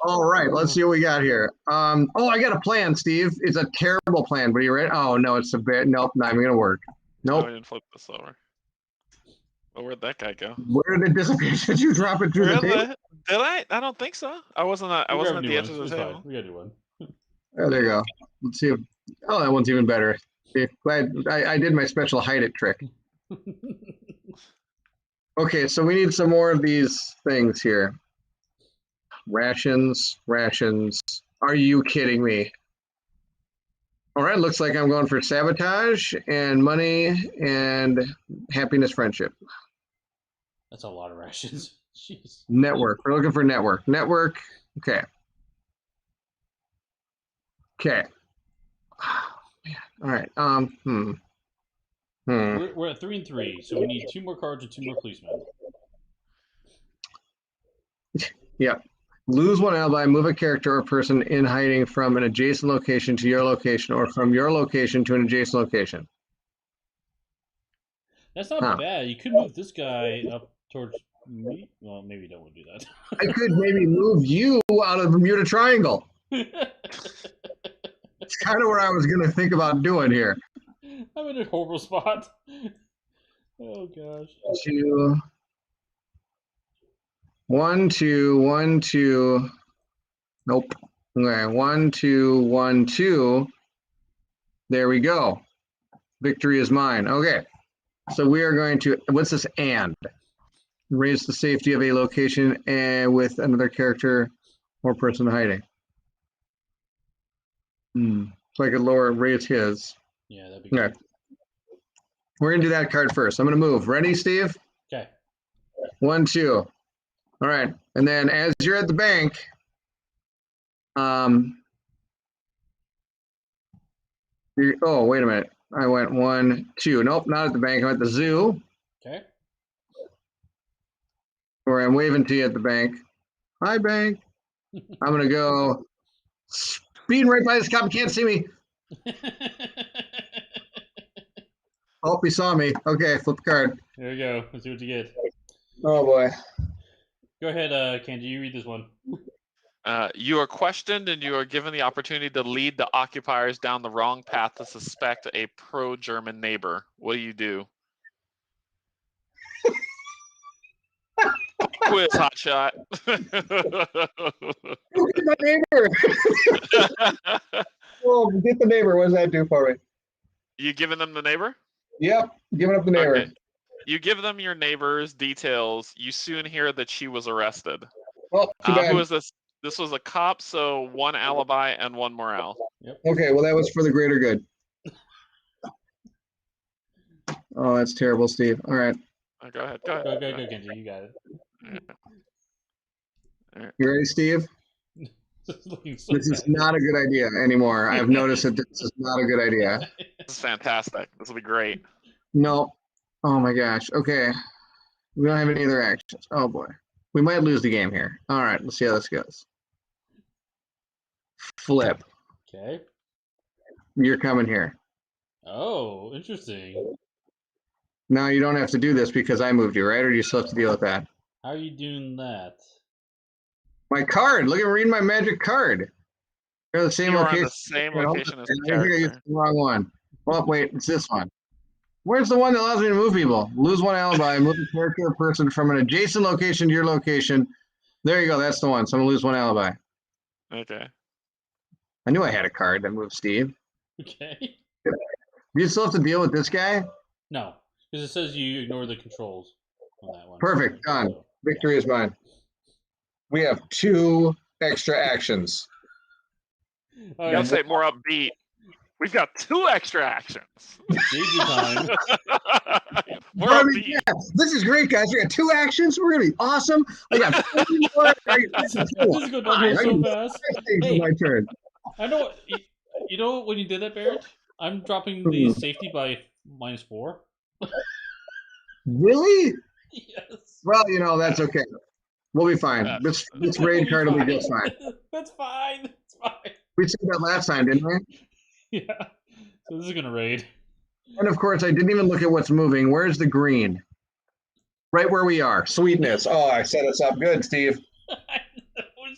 All right, let's see what we got here. Oh, I got a plan, Steve. It's a terrible plan, but are you ready? Oh, no, it's a bit. Nope, not even going to work. No, Nope. I didn't flip this over. Well, where'd that guy go? Where did it disappear? Did you drop it through the table? Did I? I don't think so. I wasn't at the edge of the table. We gotta do one. Oh, there you go. Let's see. Oh, that one's even better. Glad I did my special hide it trick. Okay, so we need some more of these things here. Rations. Are you kidding me? All right, looks like I'm going for sabotage and money and happiness, friendship. That's a lot of rations. Jeez. Network. We're looking for network. Network. Okay. Okay. All right. We're at 3 and 3, so we need 2 more cards and 2 more policemen. Yep. Lose one alibi, move a character or person in hiding from an adjacent location to your location or from your location to an adjacent location. That's not bad. You could move this guy up towards me. Well, maybe you don't want to do that. I could maybe move you out of the Bermuda Triangle. It's kind of where I was going to think about doing here. I'm in a horrible spot. Oh, gosh. 2, 1, 2, 1, 2. Nope. Okay, 1, 2, 1, 2. There we go. Victory is mine. Okay. So we are going to, what's this and? Raise the safety of a location and with another character or person hiding. So I could raise his. Yeah, that'd be good. Okay. We're going to do that card first. I'm going to move. Ready, Steve? Okay. 1, 2. All right. And then as you're at the bank, oh, wait a minute. I went 1, 2. Nope, not at the bank. I'm at the zoo. Okay. Or I'm waving to you at the bank. Hi, bank. I'm going to go speeding right by this cop. He can't see me. Oh, he saw me. Okay, flip the card. There we go. Let's see what you get. Oh, boy. Go ahead, Canje. You read this one. You are questioned and you are given the opportunity to lead the occupiers down the wrong path to suspect a pro-German neighbor. What do you do? Quiz, hotshot. My neighbor. Oh, get the neighbor. What does that do for me? You giving them the neighbor? Yep, giving up the neighbor. Okay. You give them your neighbor's details. You soon hear that she was arrested. Well, too bad. Who is this? This was a cop, so 1 alibi and 1 morale. Yep. Okay, well, that was for the greater good. Oh, that's terrible, Steve. All right. Go ahead. Go, Canje. You got it. You ready, Steve? This is not a good idea anymore. I've noticed that this is not a good idea. This is fantastic. This will be great. No. Oh, my gosh. Okay. We don't have any other actions. Oh, boy. We might lose the game here. All right, let's see how this goes. Flip. Okay. You're coming here. Oh, interesting. Now you don't have to do this because I moved you, right? Or do you still have to deal with that? How are you doing that? My card. Look at reading my magic card. They're the same location. On the same location as the I think I used the wrong one. Oh, wait, it's this one. Where's the one that allows me to move people? Lose one alibi, move a character or person from an adjacent location to your location. There you go. That's the one. So I'm going to lose one alibi. Okay. I knew I had a card that moved Steve. Okay. Do you still have to deal with this guy? No, because it says you ignore the controls on that one. Perfect. Done. So, Victory is mine. We have 2 extra actions. You gotta say more upbeat. We've got 2 extra actions. Danger time. More upbeat. Yeah, this is great, guys. We got 2 actions. We're gonna be awesome. I got 4 more. This is cool. This is going downhill so fast. Hey, my turn. I know. You know when you did that, Bairnt? I'm dropping the safety by -4. Really? Yes. Well, that's okay. We'll be fine. This raid card will be just fine. That's fine. It's fine. We said that last time, didn't we? Yeah. So this is gonna raid. And of course, I didn't even look at what's moving. Where's the green? Right where we are. Sweetness. Oh, I set us up good, Steve.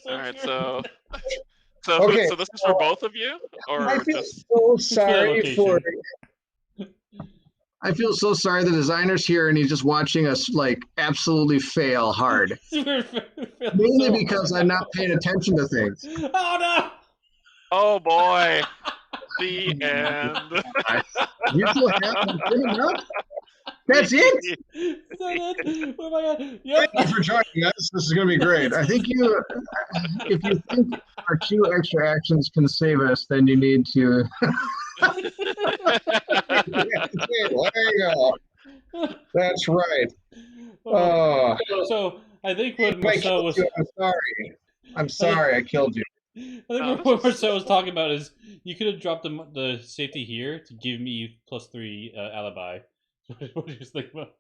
All right, so Okay. so this is for both of you, I or feel just so that sorry for. location. I feel so sorry the designer's here and he's just watching us like absolutely fail hard. Mainly because I'm not paying attention to things. Oh no! oh boy, the end. You still have good enough? That's it. Is that it? Oh my god! Yep. Thank you for joining us. This is going to be great. I think if you think our 2 extra actions can save us, then you need to. There you go. That's right. Oh, So I think what I Marcel killed was. you. I'm sorry. I'm sorry. I killed you. I think what Marcel was talking about is you could have dropped the safety here to give me +3 alibi. What do you think about?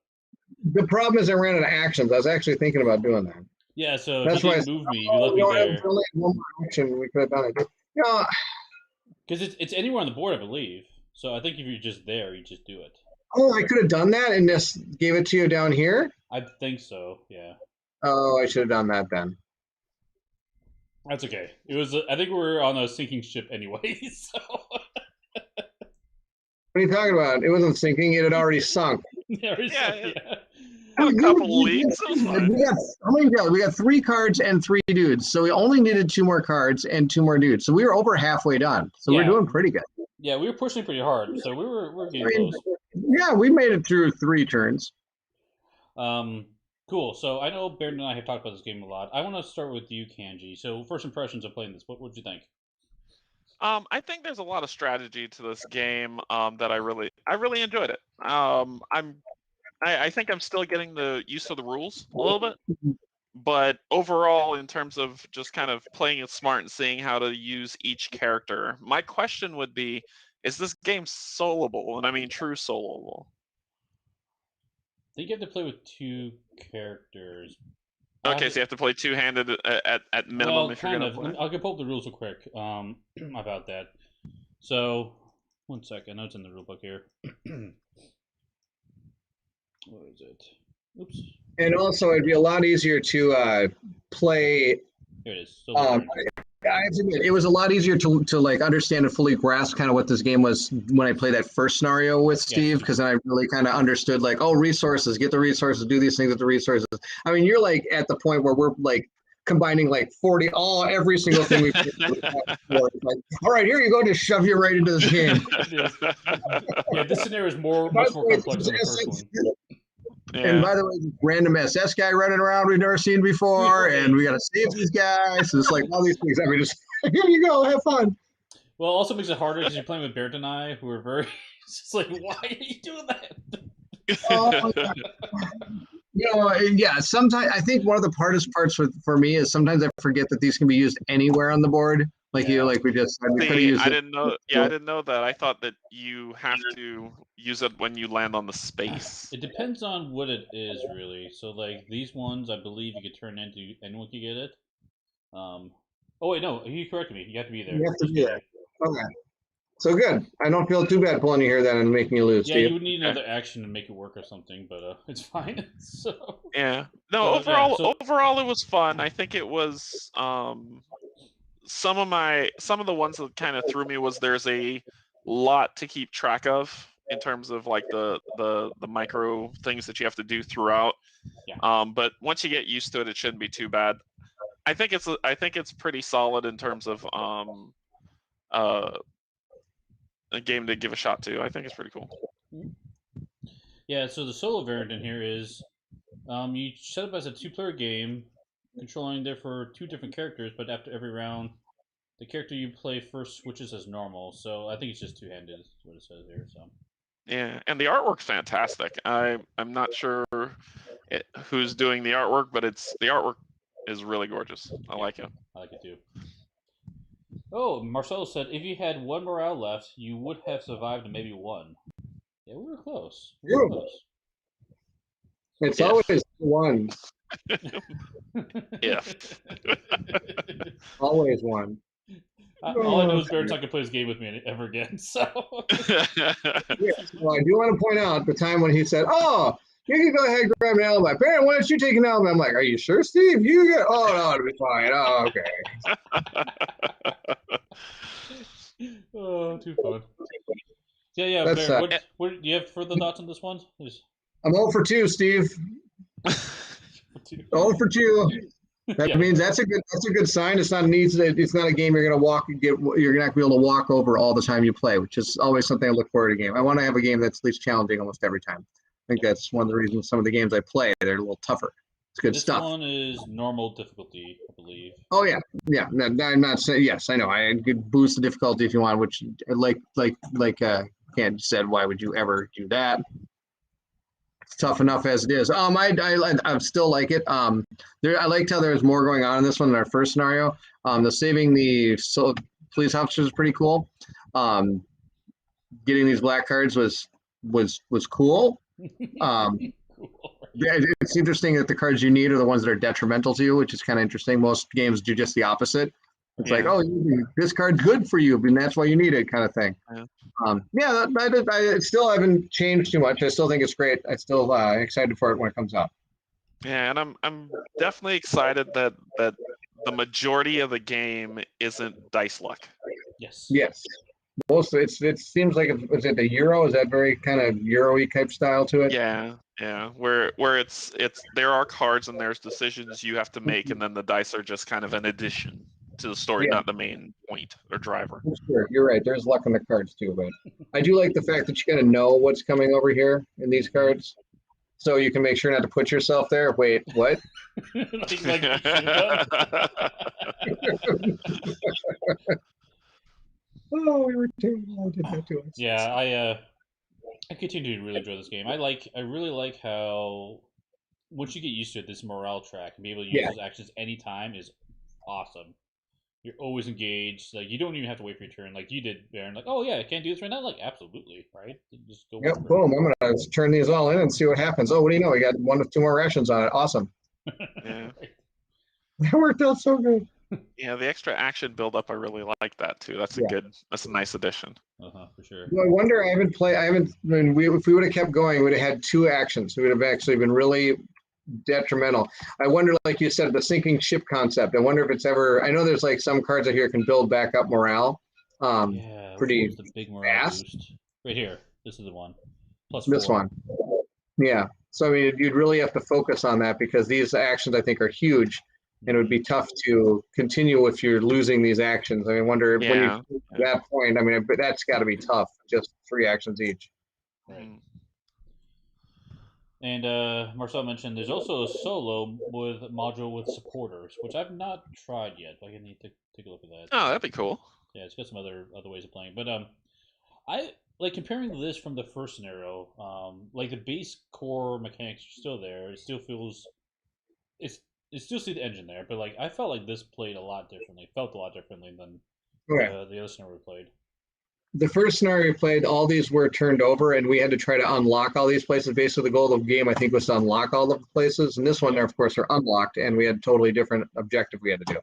The problem is I ran out of actions. I was actually thinking about doing that. Yeah, so That's if you why I didn't said, move me, you left me no, there. if we only had one more action, we could have done it. You know, Because it's anywhere on the board, I believe. So I think if you're just there, you just do it. oh, I could have done that and just gave it to you down here. I think so. Yeah, Oh, I should have done that then. that's okay. It was. I think we were on a sinking ship anyway. So What are you talking about? It wasn't sinking. It had already sunk. yeah, A couple leaks. It was fine. We got 3 cards and 3 dudes. So we only needed 2 more cards and 2 more dudes. So we were over halfway done. So we're Yeah. doing pretty good. Yeah, we were pushing pretty hard, so we were getting close. Yeah, we made it through 3 turns. Cool. So I know Bairnt and I have talked about this game a lot. I want to start with you, Canje. So first impressions of playing this. What did you think? I think there's a lot of strategy to this game that I really enjoyed it. I think I'm still getting the use of the rules a little bit, but overall, in terms of just kind of playing it smart and seeing how to use each character, my question would be: is this game soloable? And I mean true soloable. I think you have to play with 2 characters. Okay, so you have to play two-handed at minimum Well, if you're kind gonna of. play. I'll pull up the rules real quick about that. So, one second. I know it's in the rulebook here. What is it? Oops. And also, it'd be a lot easier to play. Here it is. I have to admit, it was a lot easier to like understand and fully grasp kind of what this game was when I played that first scenario with Steve, because I really kind of understood like, oh, resources, get the resources, do these things with the resources. I mean, you're like at the point where we're like combining like every single thing we've like, all right, here you go, just shove you right into this game. Yeah, this scenario is much more complex than the first one. Yeah. And by the way, random SS guy running around we've never seen before, and we got to save these guys. So it's like all these things. I mean, just here you go, have fun. Well, it also makes it harder because you're playing with Bairnt and I, who are very. It's just like, why are you doing that? Yeah. Sometimes I think one of the hardest parts for me is sometimes I forget that these can be used anywhere on the board. Like we just said, I didn't know. Yeah, I didn't know that. I thought that you have to use it when you land on the space. It depends on what it is, really. So, like these ones, I believe you could turn into anyone could get it. Oh wait, no, you corrected me. You have to be there. You have to be there. Okay. So good. I don't feel too bad pulling you here then and making you lose. Yeah, Steve. you would need another action to make it work or something, but it's fine. So yeah. No, overall it was fun. I think it was some of the ones that kind of threw me was there's a lot to keep track of in terms of like the micro things that you have to do throughout. Yeah. But once you get used to it, it shouldn't be too bad. I think it's pretty solid in terms of a game to give a shot to. I think it's pretty cool. Yeah, so the solo variant in here is you set up as a 2-player game, controlling therefore 2 different characters, but after every round, the character you play first switches as normal. So I think it's just 2-handed, is what it says here. So yeah, and the artwork's fantastic. I'm not sure who's doing the artwork, but the artwork is really gorgeous. I like it. I like it too. Oh, Marcelo said if you had 1 morale left, you would have survived and maybe won. Yeah, we were close. It's always 1. If. Always 1. All I know is Bairnt's not gonna play this game with me ever again. So Yes. Well, I do want to point out the time when he said, "Oh, you can go ahead and grab an alibi." Bairnt, why don't you take an alibi? I'm like, "Are you sure, Steve? You get? Oh no, it'll be fine. Oh, okay." oh, too fun. Yeah, That's Bairnt. What do you have further thoughts on this one? I'm 0 for 2, Steve. 0 for 2. That Yeah. means that's a good sign. It's not an easy. It's not a game you're gonna walk and get. You're not gonna be able to walk over all the time you play, which is always something I look forward to. A game. I want to have a game that's at least challenging almost every time. I think that's one of the reasons some of the games I play they're a little tougher. It's good This stuff. one is normal difficulty, I believe. Oh yeah. No, I'm not saying yes. I know. I could boost the difficulty if you want, which Ken said. Why would you ever do that? It's tough enough as it is. I still like it. I liked how there's more going on in this one than our first scenario. The saving the police officers is pretty cool. Getting these black cards was cool. Cool. It's interesting that the cards you need are the ones that are detrimental to you, which is kind of interesting. Most games do just the opposite. It's like, oh, this card's good for you, and that's why you need it, kind of thing. I still haven't changed too much. I still think it's great. I still excited for it when it comes out. Yeah, and I'm definitely excited that the majority of the game isn't dice luck. Yes. Most it seems like is it the Euro? Is that very kind of Euro-y type style to it? Yeah. Where it's there are cards and there's decisions you have to make, and then the dice are just kind of an addition to the story, not the main point or driver. Sure, you're right. There's luck on the cards too, but I do like the fact that you got to know what's coming over here in these cards, so you can make sure not to put yourself there. Wait, what? Oh, we were terrible. I did that to us. Yeah, I continue to really enjoy this game. I really like how once you get used to it, this morale track and be able to use those actions anytime is awesome. You're always engaged. Like you don't even have to wait for your turn, like you did, Bairnt. Like, oh yeah, I can't do this right now. Like, absolutely, right? Just go. Yep, boom. I'm gonna turn these all in and see what happens. Oh, what do you know? We got 1 to 2 more rations on it. Awesome. Yeah. That worked out so good. Yeah, the extra action buildup, I really like that too. That's a nice addition. For sure. Well, I wonder. If we would have kept going, we'd have had 2 actions. We would have actually been really detrimental. I wonder, like you said, the sinking ship concept. I wonder if it's ever. I know there's like some cards out here can build back up morale. Pretty the big morale fast. Boost. Right here. This is the one. Plus this 4. one. Yeah. So I mean, you'd really have to focus on that because these actions I think are huge. And it would be tough to continue if you're losing these actions. I mean, I wonder when you get to that point. I mean, that's got to be tough. Just 3 actions each. Right. And Marcel mentioned there's also a solo with module with supporters, which I've not tried yet. But I need to take a look at that. Oh, that'd be cool. Yeah, it's got some other ways of playing. But I like comparing this from the first scenario. Like the base core mechanics are still there. It still feels you still see the engine there, but like I felt like this played a lot differently. Felt a lot differently than the other scenario we played. The first scenario we played, all these were turned over, and we had to try to unlock all these places. Basically, the goal of the game, I think, was to unlock all of the places. And this one, of course, are unlocked, and we had a totally different objective we had to do.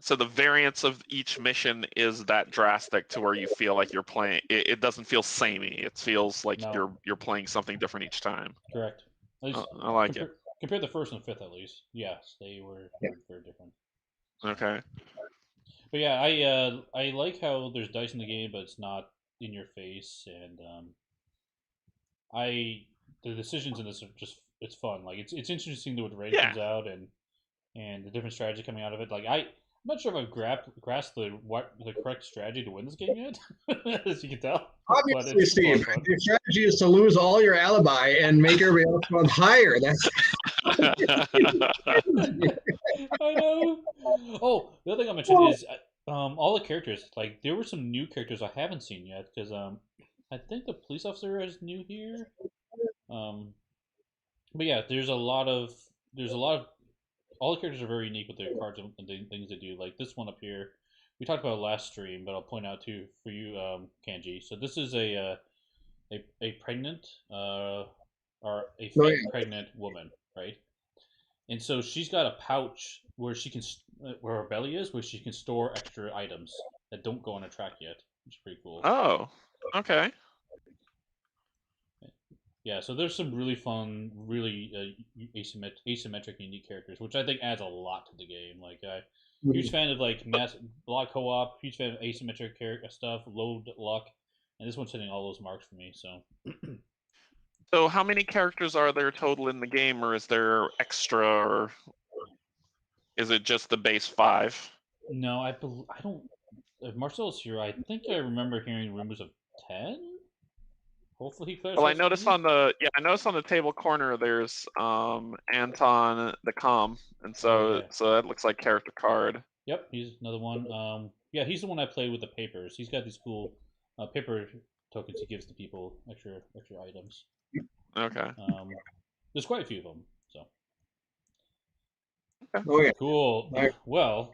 So the variance of each mission is that drastic to where you feel like you're playing. It doesn't feel samey. It feels like you're playing something different each time. Correct. I like it. Compared to the first and fifth, at least, yes, they were very different. Okay. But yeah, I like how there's dice in the game, but it's not in your face, and the decisions in this are it's fun. Like it's interesting what the rating comes out and the different strategy coming out of it. Like I'm not sure if I've grasped the correct strategy to win this game yet, as you can tell. Obviously, Steve, your strategy is to lose all your alibi and make everybody else run higher. That's. I know. Oh, the other thing I mentioned is all the characters. Like there were some new characters I haven't seen yet because I think the police officer is new here. But yeah, there's a lot of all the characters are very unique with their cards and the things they do. Like this one up here, we talked about it last stream, but I'll point out too for you, Canje. So this is a pregnant or a fake pregnant woman, right? And so she's got a pouch where she can where her belly is, where she can store extra items. that don't go on a track yet, which is pretty cool. Oh, okay. Yeah, so there's some really fun, really asymmetric, unique characters, which I think adds a lot to the game. Like, huge fan of like block co-op, huge fan of asymmetric character stuff, low luck, and this one's hitting all those marks for me. So, So how many characters are there total in the game, or is there extra, or is it just the base 5? no, I don't. If Marcel's here, I think I remember hearing rumors of 10. Hopefully he clarifies. Well, I noticed on the table corner there's Anton the Com, and so that looks like character card. Yep, he's another one. Yeah, he's the one I play with the papers. He's got these cool paper tokens he gives to people, extra items. Okay. There's quite a few of them. So. Okay. Oh yeah. Cool. Well,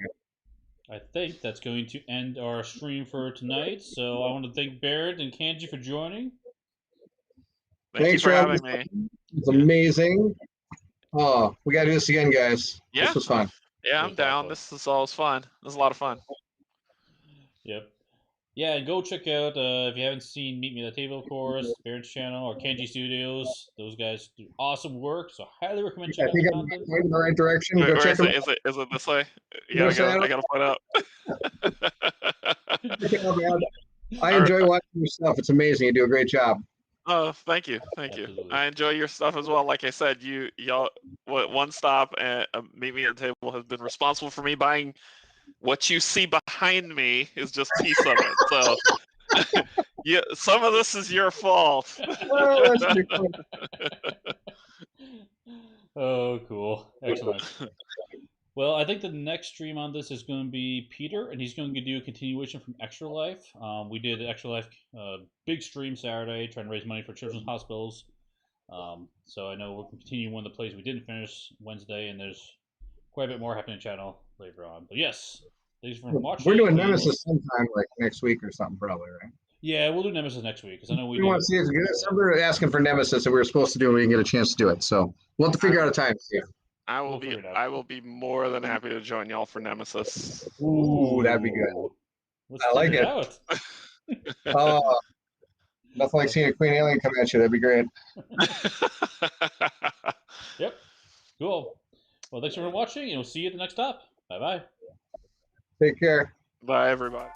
I think that's going to end our stream for tonight. So I want to thank Bairnt and Canje for joining. Thanks for having me. It's amazing. Oh, we got to do this again, guys. Yeah. This was fun. Yeah, I'm down. This is always fun. This is a lot of fun. Yep. Yeah, and go check out, if you haven't seen Meet Me at the Table, of course, Baird's channel, or Canje Studios. Those guys do awesome work, so highly recommend checking out the content. I'm in the right direction. Wait, Go where check is them it? out. Is it this way? Yes, I gotta point out. Check it out, man. I enjoy watching your stuff. It's amazing. You do a great job. Oh, thank you. Absolutely. I enjoy your stuff as well. Like I said, y'all, One Stop and Meet Me at the Table has been responsible for me buying. What you see behind me is just piece of it. So, yeah, some of this is your fault. Oh, that's pretty cool. Oh, cool. Excellent. Well, I think the next stream on this is going to be Peter, and he's going to do a continuation from Extra Life. We did Extra Life big stream Saturday, trying to raise money for children's hospitals. So I know we'll continue one of the plays we didn't finish Wednesday, and there's quite a bit more happening on the channel later on. But yes, thanks for watching. We're doing Nemesis sometime like next week or something, probably, right? Yeah, we'll do Nemesis next week because I know we want to see it. Somebody asking for Nemesis that we were supposed to do, and we didn't get a chance to do it. So we'll have to figure out a time. Yeah. I will be more than happy to join y'all for Nemesis. Ooh, that'd be good. I like it. Oh, nothing like seeing a Queen Alien come at you. That'd be great. Yep. Cool. Well, thanks for watching, and we'll see you at the next stop. Bye-bye. Take care. Bye, everybody.